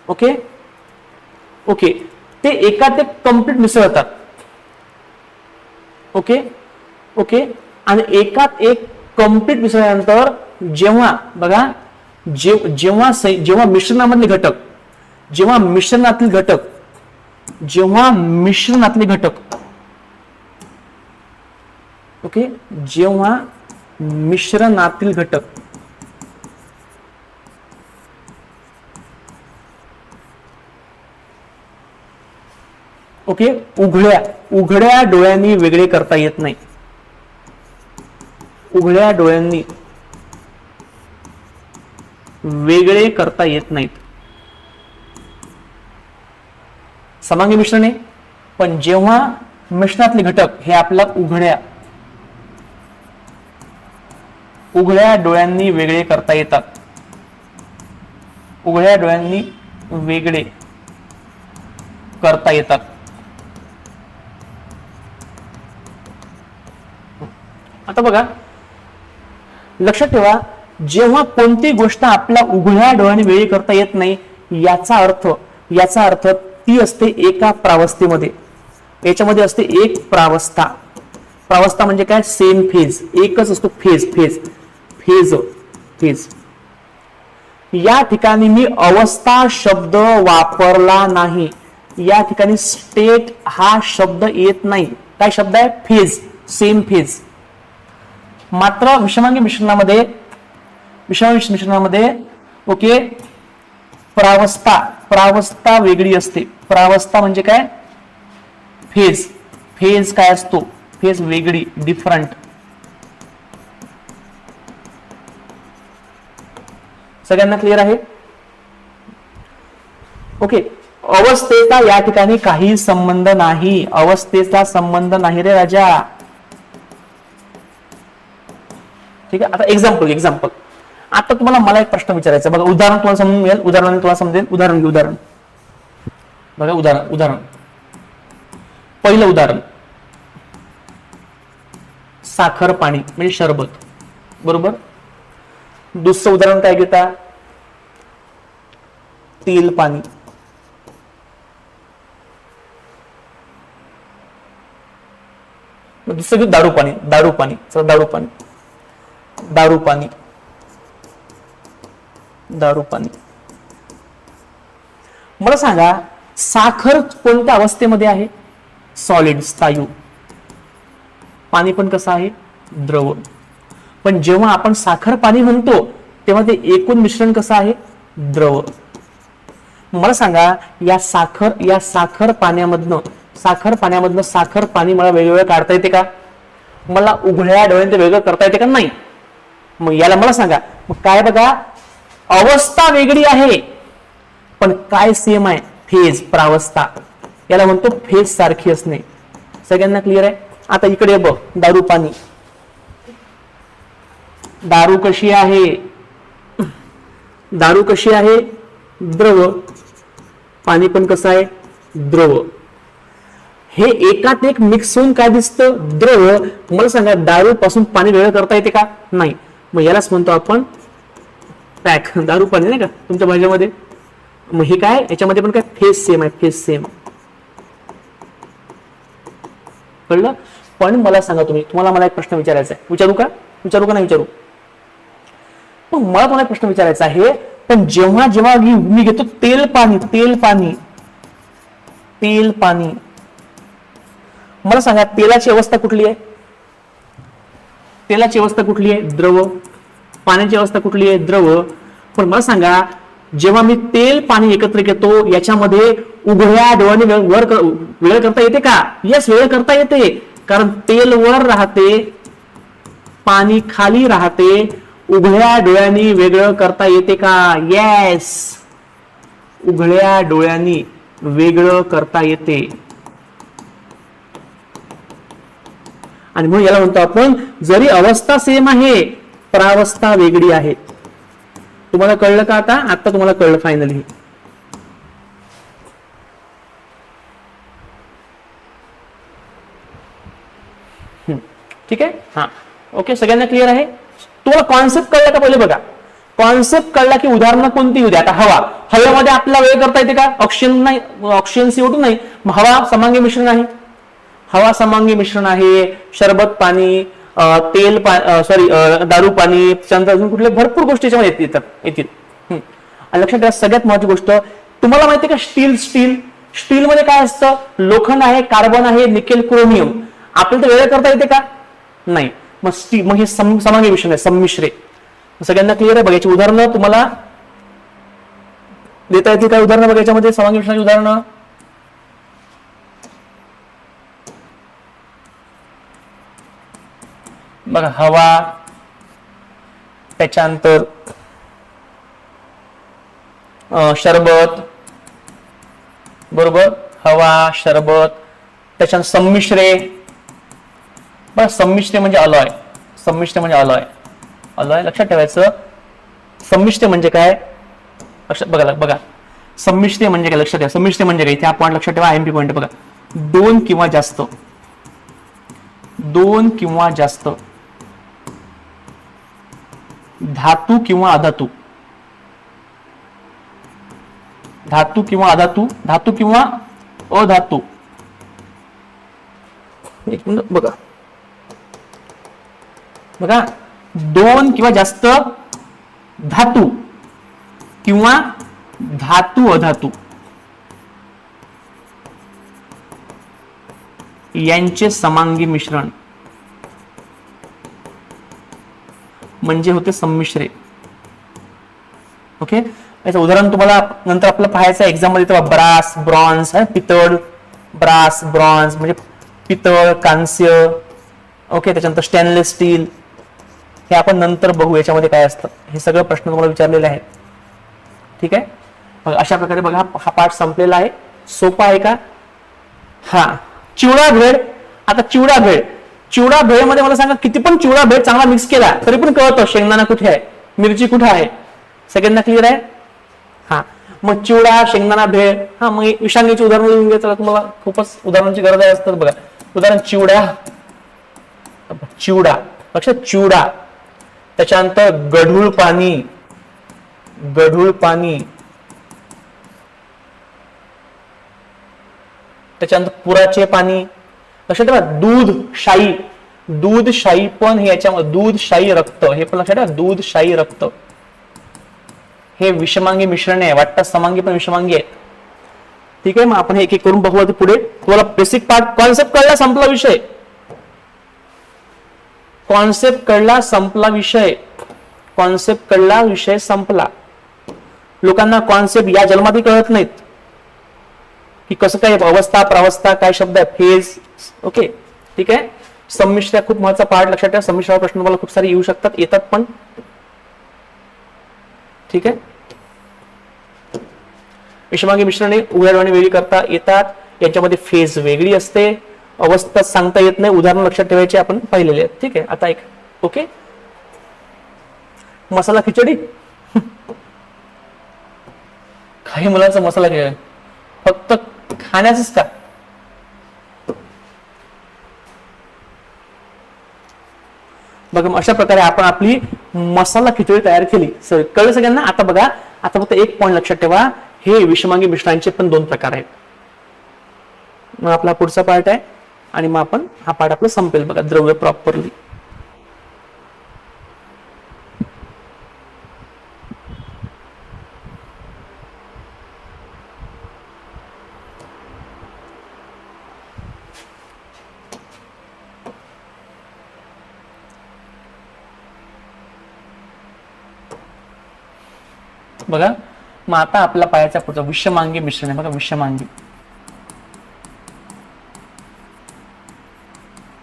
ओके. ते एकात एक कंप्लीट मिसळतात. ओके. आणि एकात एक कंप्लीट मिसळल्यानंतर जेव्हा बघा, जेव्हा मिश्रणामधले घटक, जेव्हा मिश्रणातील घटक ओके, जेव्हा मिश्रणातील घटक ओके, उघड्या डोळ्यांनी वेगळे करता येत नाही. उघड्या डोळ्यांनी वेगळे करता येत नाहीत समांगी मिश्रणे. पण जेव्हा मिश्रणातले घटक हे आपल्या उघड्या डोळ्यांनी वेगळे करता येतात. उघड्या डोळ्यांनी वेगळे करता येतात. आता बघा, लक्षात ठेवा, जेव्हा कोणती गोष्ट आपल्या उघड्या डोळ्यांनी वेगळी करता येत नाही, याचा अर्थ ती असते एका प्रावस्थेमध्ये. याच्यामध्ये असते एक प्रावस्था. प्रावस्था म्हणजे काय? सेम फेज, एकच असतो फेज. फेज फेज फेज या ठिकाणी मी अवस्था शब्द वापरला नाही. या ठिकाणी स्टेट हा शब्द येत नाही. काय शब्द आहे? Phase, same phase. मात्र विषमांगी मिश्रणामध्ये ओके, प्रावस्था वेगळी असते. प्रावस्था म्हणजे काय? फेज. फेज काय असतो? फेज वेगळी, डिफरंट. सगळ्यांना क्लिअर आहे? ओके. अवस्थेचा या ठिकाणी काही संबंध नाही. अवस्थेचा संबंध नाही रे राजा. ठीक आहे. आता एक्झाम्पल. आता तुम्हाला मला एक प्रश्न विचारायचा. बघा, उदाहरण तुम्हाला समजून मिळेल. उदाहरणाने तुम्हाला समजेल. उदाहरण बघा. उदाहरण पहिलं उदाहरण, साखर पाणी म्हणजे शरबत. बरोबर. दुसरं उदाहरण काय घेता? तेल पाणी. दुसरं दारू पाणी. मला सांगा, साखर कोणत्या अवस्थेमध्ये आहे? सॉलिड, स्थायू. पाणी पण कसं आहे? द्रव. पण जेव्हा आपण साखर पाणी म्हणतो तेव्हा ते एकूण मिश्रण कसं आहे? द्रव. मला सांगा, या साखर पाण्यामधनं साखर पाणी मला वेगवेगळं काढता येते का? मला उघड्या डोळ्यांनी वेगळं करता येते का? नाही. मग याला मला सांगा, मग काय? बघा, अवस्था वेगळी आहे पण काय सेम आहे? फेज, प्रावस्था. याला म्हणतो फेज सारखी असणे. सगळ्यांना क्लिअर आहे? आता इकडे बघ, दारू पाणी. दारू कशी आहे? द्रव. पाणी पण कसं आहे? द्रव. हे एकात एक मिक्स होऊन काय दिसतं? द्रव. मला सांगा, दारू पासून पाणी वेगळं करता येते का? नाही. मग यालाच म्हणतो आपण पॅक. दारू पाणी नाही का तुमच्या भाषेमध्ये? मग हे काय? याच्यामध्ये पण काय? फेज सेम आहे. Phase same. कळलं? पण मला सांगा, तुम्हाला मला एक प्रश्न विचारायचा आहे. विचारू का नाही विचारू? पण मला तुम्हाला एक प्रश्न विचारायचा आहे. पण जेव्हा मी घेतो तेल पाणी, मला सांगा, तेलाची अवस्था कुठली आहे? द्रव. पाण्याची अवस्था कुठली आहे? द्रव. पण मला सांगा, जेव्हा मी तेल पाणी एकत्र घेतो, याच्यामध्ये उघड्या डोळ्यांनी वेगळं करता येते का? यस, वेगळं करता येते. कारण तेल वर राहते, पाणी खाली राहते. उघड्या डोळ्यांनी वेगळं करता येते का? येस, उघड्या डोळ्यांनी वेगळं करता येते. आणि म्हणून याला म्हणतो आपण, जरी अवस्था सेम आहे, प्रावस्था वेगळी आहे. तुम्हाला कळलं का? आता तुम्हाला कळलं फायनली. ठीक आहे. हा, ओके. सगळ्यांना क्लिअर आहे? तुम्हाला कॉन्सेप्ट कळला का? पहिले बघा, कॉन्सेप्ट कळला की उदाहरण कोणती होती? आता हवेमध्ये आपला वेळ करता येते का? ऑक्सिजन CO2 नाही. हवा समांगी मिश्रण आहे. शरबत पाणी, तेल दारू पाणी, अजून कुठले भरपूर गोष्टी याच्यामध्ये येतील. लक्षात ठेवा, सगळ्यात महत्त्वाची गोष्ट, तुम्हाला माहिती आहे का? स्टील मध्ये काय असतं? लोखंड आहे, कार्बन आहे, निकेल, क्रोमियम. आपल्याला वेळ करता येते का? नाही. मग हे समांगी मिश्रण आहे, संमिश्रे. सगळ्यांना क्लिअर आहे? बघायची उदाहरणं तुम्हाला देता येतील काय? उदाहरणं बघा याच्यामध्ये, समांगी मिश्रणाची उदाहरणं. बघा, हवा, त्याच्यानंतर शरबत. बरोबर. हवा, शरबत, त्याच्यानंतर संमिश्रे, बरं संमिश्रे म्हणजे अलॉय, संमिश्र म्हणजे अलॉय, अलॉय लक्षात ठेवायचं. संमिश्र म्हणजे काय लक्षात बघा संमिश्र म्हणजे काय लक्षात ठेवा. संमिश्र म्हणजे काय, त्या पॉईंट लक्षात ठेवा, आयएमपी पॉईंट बघा. दोन किंवा जास्त, दोन किंवा जास्त धातू किंवा अधातू, धातू किंवा अधातू, धातू किंवा अधातू. एक मिनिट बघा बघा, दोन किंवा जास्त धातू किंवा धातू अधातू यांचे समांगी मिश्रण म्हणजे होते संमिश्रे. ओके, याचं उदाहरण तुम्हाला नंतर आपलं पाहायचं एक्झाम मध्ये, तेव्हा ब्रास, ब्रॉन्झ, पितळ, ब्रास, ब्रॉन्झ म्हणजे पितळ, कांस्य. ओके, त्याच्यानंतर स्टेनलेस स्टील, हे आपण नंतर बघू याच्यामध्ये काय असतं. हे सगळं प्रश्न तुम्हाला विचारलेले आहेत. ठीक आहे, मग अशा प्रकारे बघा हा पाठ संपलेला आहे. सोपा आहे का? हा, चिवडा भेळ. आता चिवडा भेळ, चिवडा भेळ मध्ये मला सांगा, किती पण चिवडा भेळ चांगला मिक्स केला तरी पण कळतं शेंगदाणा कुठे आहे, मिरची कुठे आहे. सगळ्यांना क्लिअर आहे? हा, मग चिवडा, शेंगदाणा भेळ. हा, मग विषांगीची उदाहरण लिहून घ्यायचं, तुम्हाला खूपच उदाहरणाची गरज आहे असतात. बघा उदाहरण चिवडा, चिवडा लक्षात, चिवडा. त्याच्यानंतर गढूळ पाणी, गढूळ पाणी. त्याच्यानंतर पुराचे पाणी. लक्षात ठेवा, दूध शाई, दूध शाई पण हे याच्यामध्ये, दूध शाई रक्त, हे पण लक्षात ठेवा, दूध शाई रक्त हे विषमांगी मिश्रण आहे. वाटतं समांगी पण विषमांगी आहे. ठीक आहे, मग आपण हे एक एक करून बघू पुढे. तुम्हाला बेसिक पार्ट कॉन्सेप्ट कळला, संपला विषय. कॉन्सेप्ट कळला, संपला विषय. कॉन्सेप्ट कळला, विषय संपला. लोकांना कॉन्सेप्ट या जन्मातही कळत नाहीत की कसं काय अवस्था, प्रावस्था, काय शब्द आहे, फेज. ओके, ठीक आहे. संमिश्र खूप महत्वाचा पार्ट, लक्षात ठेवा. संमिश्र प्रश्न तुम्हाला खूप सारे येऊ शकतात, येतात पण. ठीक आहे, विषमांगी मिश्रणे उघड्या डोळ्याने वेगळी करता येतात. याच्यामध्ये फेज वेगळी असते, अवस्था सांगता येत नाही. उदाहरण लक्षात ठेवायचे आपण पाहिलेले आहेत. ठीक आहे, आता एक ओके, मसाला खिचडी. काही मुलांचा मसाला खिचडी फक्त खाण्याचंच का? बघा, अशा प्रकारे आपण आपली मसाला खिचडी तयार केली. कळलं सगळ्यांना? आता बघा, आता फक्त एक पॉईंट लक्षात ठेवा, हे विषमांगी मिश्रणांचे पण दोन प्रकार आहेत. मग आपला पुढचा पार्ट आहे आणि मग आपण हा पार्ट आपला संपेल. बघा, द्रव्य प्रॉपरली. बघा, मग आता आपला पायाचा पुढचा विषमांगी मिश्रण आहे. बघा, विषमांगी,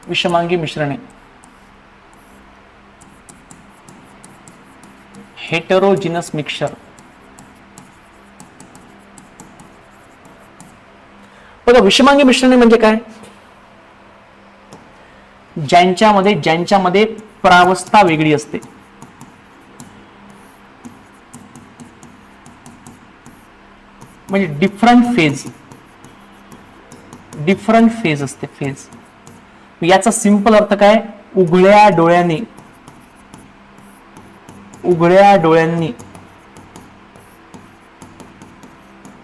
विषमांगी मिश्रणे, हेटेरोजिनस मिक्सचर. बघा, विषमांगी मिश्रणे म्हणजे काय? ज्यांच्यामध्ये प्रावस्था वेगळी असते. म्हणजे डिफरंट फेज असते, फेज. याचा सिंपल अर्थ काय? उघड्या डोळ्यांनी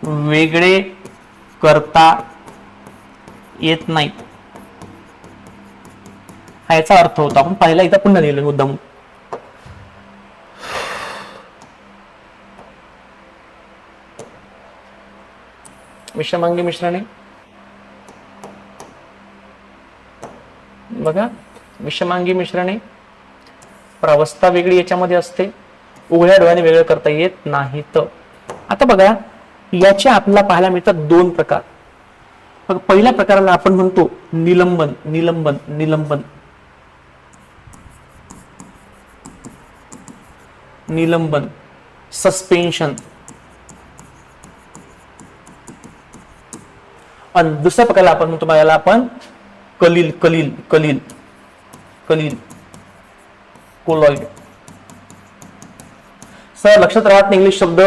वेगळे करता येत नाहीत, हा याचा अर्थ होता. आपण पहिला इथं पुन्हा लिहिलं मुद्दाम. विषमांगी मिश्रणे, बघा, विषमांगी मिश्रणे प्रावस्था वेगळी याच्यामध्ये असते, उघड्या डोळ्याने वेगळं करता येत नाहीत. आता बघा, याचे आपल्याला पाहायला मिळतात दोन प्रकार. बघा, पहिल्या प्रकाराला आपण म्हणतो निलंबन. निलंबन, निलंबन, निलंबन, सस्पेन्शन. आणि दुसऱ्या प्रकारला आपण म्हणतो याला आपण कलील कलील कलील कलील कोलॉइड. सर लक्षात राहत नाही इंग्लिश शब्द.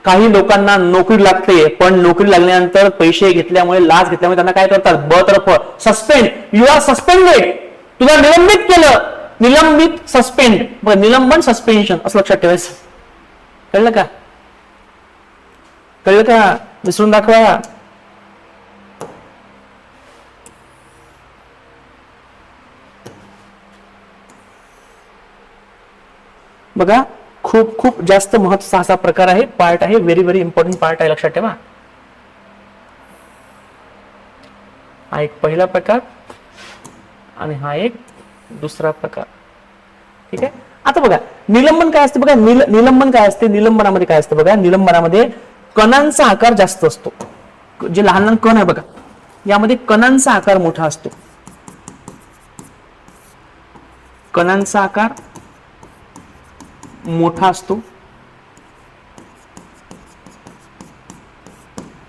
काही लोकांना नोकरी लागते पण नोकरी लागल्यानंतर पैसे घेतल्यामुळे लाच घेतल्यामुळे त्यांना काय करतात बतर्फ सस्पेंड. You are suspended. तुला निलंबित केलं. निलंबित सस्पेंड. निलंबन सस्पेन्शन असं लक्षात ठेवायचं. कळलं का? कळलं का? विसरून दाखवा. बघा खूप खूप जास्त महत्वाचा असा प्रकार आहे, पार्ट आहे, व्हेरी व्हेरी इम्पॉर्टंट पार्ट आहे, लक्षात ठेवा. हा एक पहिला प्रकार आणि हा एक दुसरा प्रकार. ठीक आहे. आता बघा निलंबन काय असते. बघा निलंबन काय असते. निलंबनामध्ये काय असतं बघा. निलंबनामध्ये कणांचा आकार जास्त असतो. जे लहान लहान कण आहे बघा यामध्ये कणांचा आकार मोठा असतो. कणांचा आकार मोठा असतो.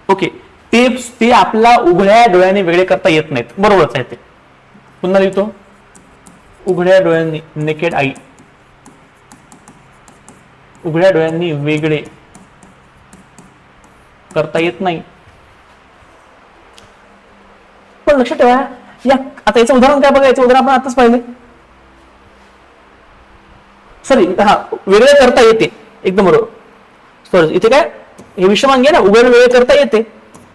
ओके. ते आपला उघड्या डोळ्याने वेगळे करता येत नाहीत. बरोबरच आहे ते. पुन्हा लिहितो. उघड्या डोळ्यांनी नेकेड आई उघड्या डोळ्यांनी वेगळे करता येत नाही. पण लक्षात ठेवा या आता याचं उदाहरण काय बघा. याचं उदाहरण आपण आताच पाहिले. सॉरी हा वेगळे करता येते एकदम बरोबर. सॉरी इथे काय हे विषमांगी आहे ना. उघड्या वेगळे करता येते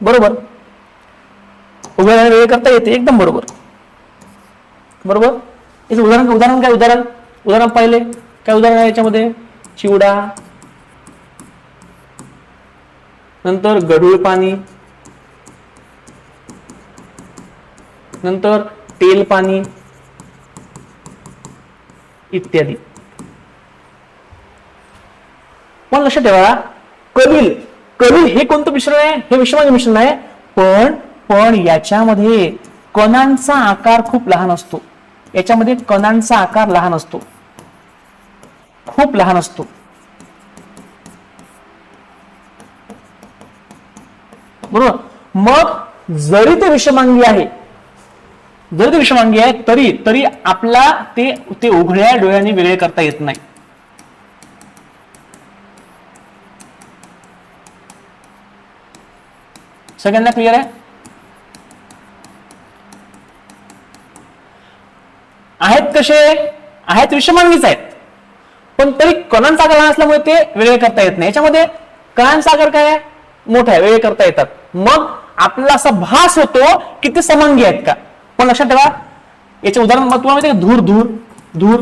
बरोबर. उघड्या वेगळे करता येते एकदम बरोबर. बरोबर. याचं उदाहरण काय. उदाहरण पाहिले काय. उदाहरण आहे याच्यामध्ये चिवडा, नंतर गढूळ पाणी, नंतर तेल पाणी इत्यादी. पण लक्षात ठेवा कलील कलील हे कोणतं मिश्रण आहे. हे विषमांगी मिश्रण आहे. पण याच्यामध्ये कणांचा आकार खूप लहान असतो. याच्यामध्ये कणांचा आकार लहान असतो. खूप लहान असतो. बरोबर. मग जरी ते विषमांगी आहे तरी आपला ते उघड्या डोळ्यांनी वेगळे करता येत नाही. सगळ्यांना क्लिअर आहे. आहेत कसे आहेत विषमांगीच आहेत पण तरी कणांचा आकार लहान असल्यामुळे ते वेगळे करता येत नाही. याच्यामध्ये कणांचा आकार काय आहे मोठा आहे. वेगळे करता येतात. मग आपल्याला असा भास होतो की ते समांगी आहेत का. पण लक्षात ठेवा याचे उदाहरण तुम्हाला माहिती आहे. धूर धूर धूर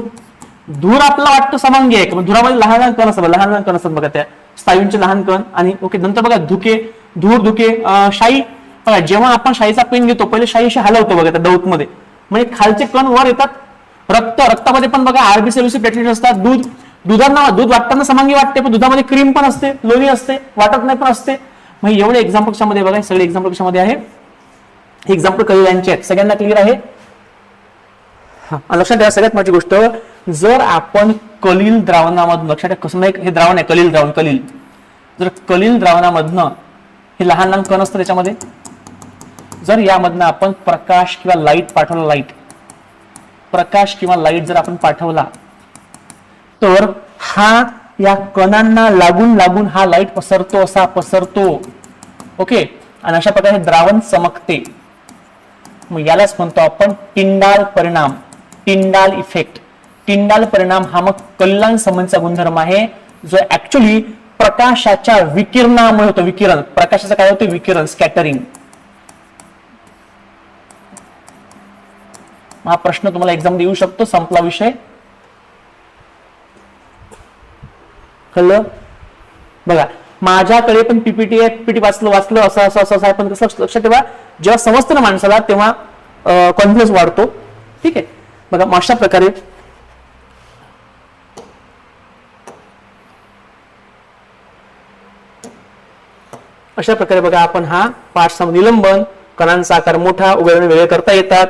धूर आपल्याला वाटतं समांगी आहे. धुरामध्ये लहान लहान कण असतात. लहान लहान कण असतात बघा. त्या स्नायूंचे लहान कण. आणि ओके नंतर बघा धुके धूर धुके शाई. बघा जेव्हा आपण शाईचा पेन घेतो पहिले शाईशी हलवतो बघा त्या दौत मध्ये म्हणजे खालचे कण वर येतात. रक्तामध्ये पण बघा आरबीसी एलबीसी प्लेटलेट असतात. दूध वाटताना समांगी वाटते पण दुधामध्ये क्रीम पण असते, लोणी असते, वाटत नाही पण असते. मग एवढे एक्झाम्पल कशामध्ये बघा. सगळे एक्झाम्पल कशामध्ये आहे. एक्झाम्पल कलिलांचे आहेत. सगळ्यांना क्लिअर आहे. लक्षात ठेवा सगळ्यात महत्त्वाची गोष्ट जर आपण कलील द्रावणामधून लक्षात ठेवा कसं नाही हे द्रावण आहे कलील द्रावण. कलील जर कलील द्रावणामधनं हे लहान लहान कण असतं त्याच्यामध्ये जर यामधनं आपण प्रकाश किंवा लाईट पाठवला प्रकाश किंवा लाईट जर आपण पाठवला तर हा या कणांना लागून हा लाईट पसरतो असा पसरतो. ओके. आणि अशा प्रकारे द्रावण चमकते. मग यालाच म्हणतो आपण टिंडाल परिणाम. Tyndall effect. टिंडाल परिणाम हा मग कलिलांसंबंधीचा गुणधर्म आहे जो ऍक्च्युली प्रकाशाच्या विकिरणामुळे होतो. विकिरण प्रकाशाचं काय होतं विकिरण स्कॅटरिंग. हा प्रश्न तुम्हाला एक्झाम येऊ शकतो. संपला विषय. कळलं. बघा माझ्याकडे पण पीपीटी आहे. पीपीटी वाचलं असं आहे पण कसं लक्षात ठेवा जेव्हा समजतं ना माणसाला तेव्हा कॉन्फिडन्स वाढतो. ठीक आहे. बघा अशा प्रकारे बघा आपण हा पाठ निलंबन कणांचा आकार मोठा उघड्याने वेगळे करता येतात.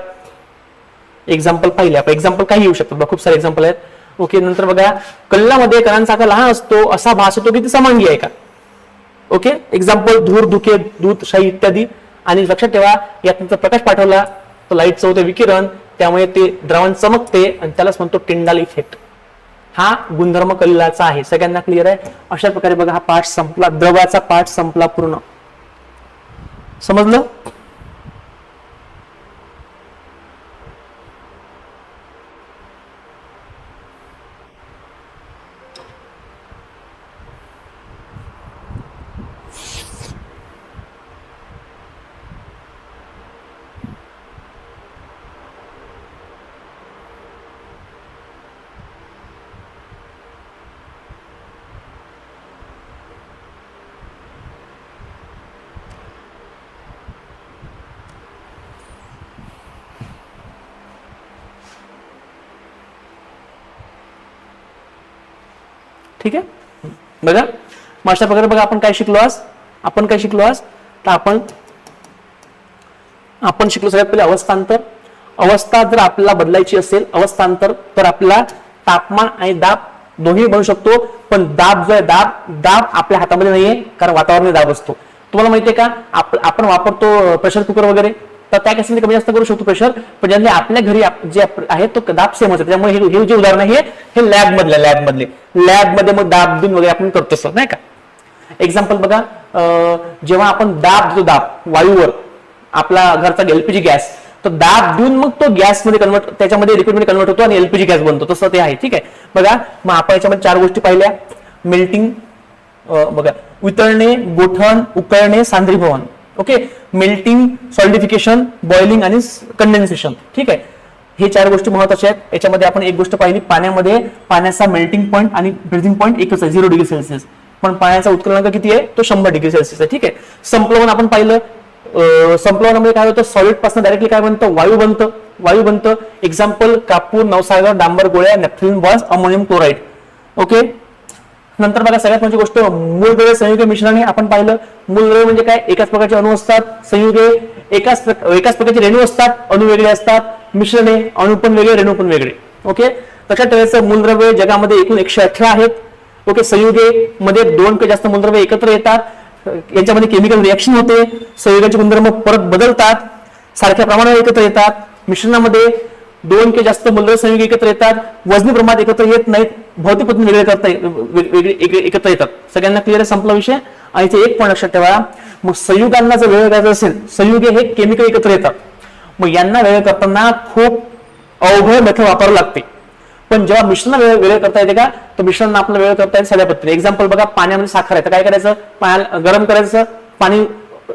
एक्झाम्पल पाहिले आपण. एक्झाम्पल काही येऊ शकतात. खूप सारे एक्झाम्पल आहेत. ओके. नंतर बघा कलिलामध्ये कणांचा आकार लहान असतो असा भास होतो की ते समांगी आहे का. ओके, एक्झाम्पल धूर, धुके, दूध, शाई इत्यादी. आणि लक्षात ठेवा यात प्रकाश पाठवला तर लाईटचं होते विकिरण, त्यामुळे ते द्रवण चमकते आणि त्यालाच म्हणतो टिंडाल इफेक्ट. हा गुणधर्म कलिलाचा आहे. सगळ्यांना क्लिअर आहे? अशा प्रकारे बघा हा पाठ संपला, द्रवाचा पाठ संपला पूर्ण. समजलं? ठीक आहे, बघा मग अशा प्रकारे बघा आपण काय शिकलो आज. तर आपण शिकलो सगळ्यात पहिले अवस्थांतर. अवस्था जर आपल्याला बदलायची असेल अवस्थांतर, तर आपल्याला तापमान आणि दाब दोन्ही बनवू शकतो. पण दाब जो आहे दाब आपल्या हातामध्ये नाहीये, कारण वातावरणीय दाब असतो. तुम्हाला माहितीये का आपण वापरतो प्रेशर कुकर वगैरे, तर त्या केसमध्ये कमी जास्त करू शकतो प्रेशर. पण ज्यांनी आपल्या घरी जे आहे तो दाब सेम होतो. त्यामुळे हे जे उदाहरण आहे हे लॅबमध्ये मग दाब देऊन वगैरे आपण करतो सर, नाही का. एक्झाम्पल बघा, जेव्हा आपण दाब देतो, दाब वायूवर आपला घरचा एलपीजी गॅस, तर दाब देऊन मग तो गॅसमध्ये कन्वर्ट, त्याच्यामध्ये लिक्विडमध्ये कन्वर्ट होतो आणि एलपीजी गॅस बनतो. तसं ते आहे. ठीक आहे, बघा मग आपण याच्यामध्ये 4 गोष्टी पाहिल्या. मेल्टिंग, बघा वितळणे, गोठण, उकळणे, सांद्रीभवन. ओके, मेल्टिंग, सॉलिडिफिकेशन, बॉइलिंग आणि कंडेन्सेशन. ठीक आहे, हे 4 गोष्टी महत्वाच्या आहेत. याच्यामध्ये आपण एक गोष्ट पाहिली, पाण्याचा मेल्टिंग पॉईंट आणि ब्रीजिंग पॉईंट एकच आहे, 0 डिग्री सेल्सिअस. पण पाण्याचा उत्कलनांक किती आहे, तो 100 डिग्री सेल्सिअस आहे. ठीक आहे, संप्लवन आपण पाहिलं. संप्लवनामध्ये काय होतं, सॉलिड पासून डायरेक्टली काय बनतं, वायू बनतं. एक्झाम्पल कापूर, नवसागर, डांबर गोळ्या, नॅफ्थलिन बॉल्स, अमोनियम क्लोराईड. ओके, नंतर बघा सगळ्यात मोठी गोष्ट मूलद्रव्य संयुगे मिश्रणे आपण पाहिलं. मूलद्रव्य म्हणजे काय, एकाच प्रकारचे अणू असतात. संयुगे एकाच प्रकारचे रेणू असतात, अणू वेगळे असतात. मिश्रणे अणू पण वेगळे, रेणू पण वेगळे. ओके, लक्षात ठेवायचं मूलद्रव्य जगामध्ये एकूण 118 आहेत. ओके, संयुगे मध्ये 2 पेक्षा जास्त मूलद्रव्य एकत्र येतात. यांच्यामध्ये केमिकल रिएक्शन होते, संयुगाचे गुणधर्म परत बदलतात, सारख्या प्रमाणात एकत्र येतात. मिश्रणामध्ये 2 के जास्त मूलद्रव्य संयुगे एकत्र येतात, वजनी प्रमाणात एकत्र येत नाहीत, भौतिक पद्धतीने वेगळे एकत्र येतात. सगळ्यांना क्लिअर आहे? संपला विषय. आणि ते एक पण लक्षात ठेवा, मग संयुगांना जर वेगळं करायचं असेल, संयुगे हे केमिकल एकत्र येतात, मग यांना वेगळं करताना खूप अवघड मेथड वापरावं लागते. पण जेव्हा मिश्रण वेगळं करता येते का, तर मिश्रण आपल्याला वेगळं करता येते साध्या पद्धतीने. एक्झाम्पल बघा, पाण्यामध्ये साखर आहे, तर काय करायचं, पाण्याला गरम करायचं, पाणी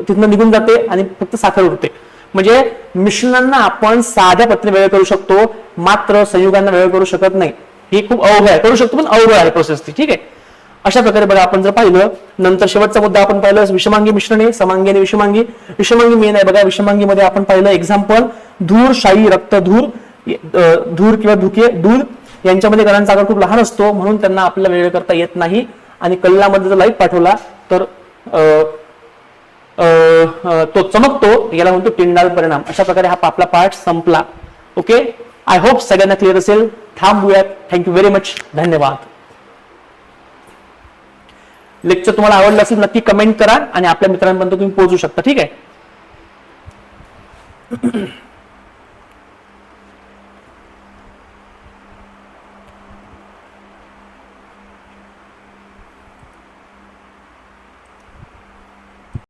तिथनं निघून जाते आणि फक्त साखर उरते. म्हणजे मिश्रणांना आपण साध्या पद्धतीने वेगळं करू शकतो, मात्र संयुगांना वेगळं करू शकत नाही. ही खूप अवघड आहे, करू शकतो पण अवघड आहे प्रोसेस ती. ठीक आहे, अशा प्रकारे बघा आपण जर पाहिलं. नंतर शेवटचा मुद्दा आपण पाहिलं विषमांगी मिश्रणे, समांगी आणि विषमांगी. विषमांगी मेन आहे बघा. विषमांगी मध्ये आपण पाहिलं एक्झाम्पल धूर, शाई, रक्त, धूर किंवा धुके, दूध यांच्यामध्ये कणांचा आकार खूप लहान असतो, म्हणून त्यांना आपल्याला वेगळं करता येत नाही. आणि कल्लामध्ये जर लाईट पाठवला तर तो चमकतो, याला म्हणतो टिंडाल परिणाम. अशा प्रकारे हा आपला पाठ संपला. ओके, आय होप सगळ्यांना क्लिअर असेल. थांबूयात. Thank you very much. धन्यवाद. लेक्चर तुम्हाला आवडलं असेल नक्की कमेंट करा आणि आपल्या मित्रांपर्यंत तुम्ही पोहोचू शकता. ठीक आहे.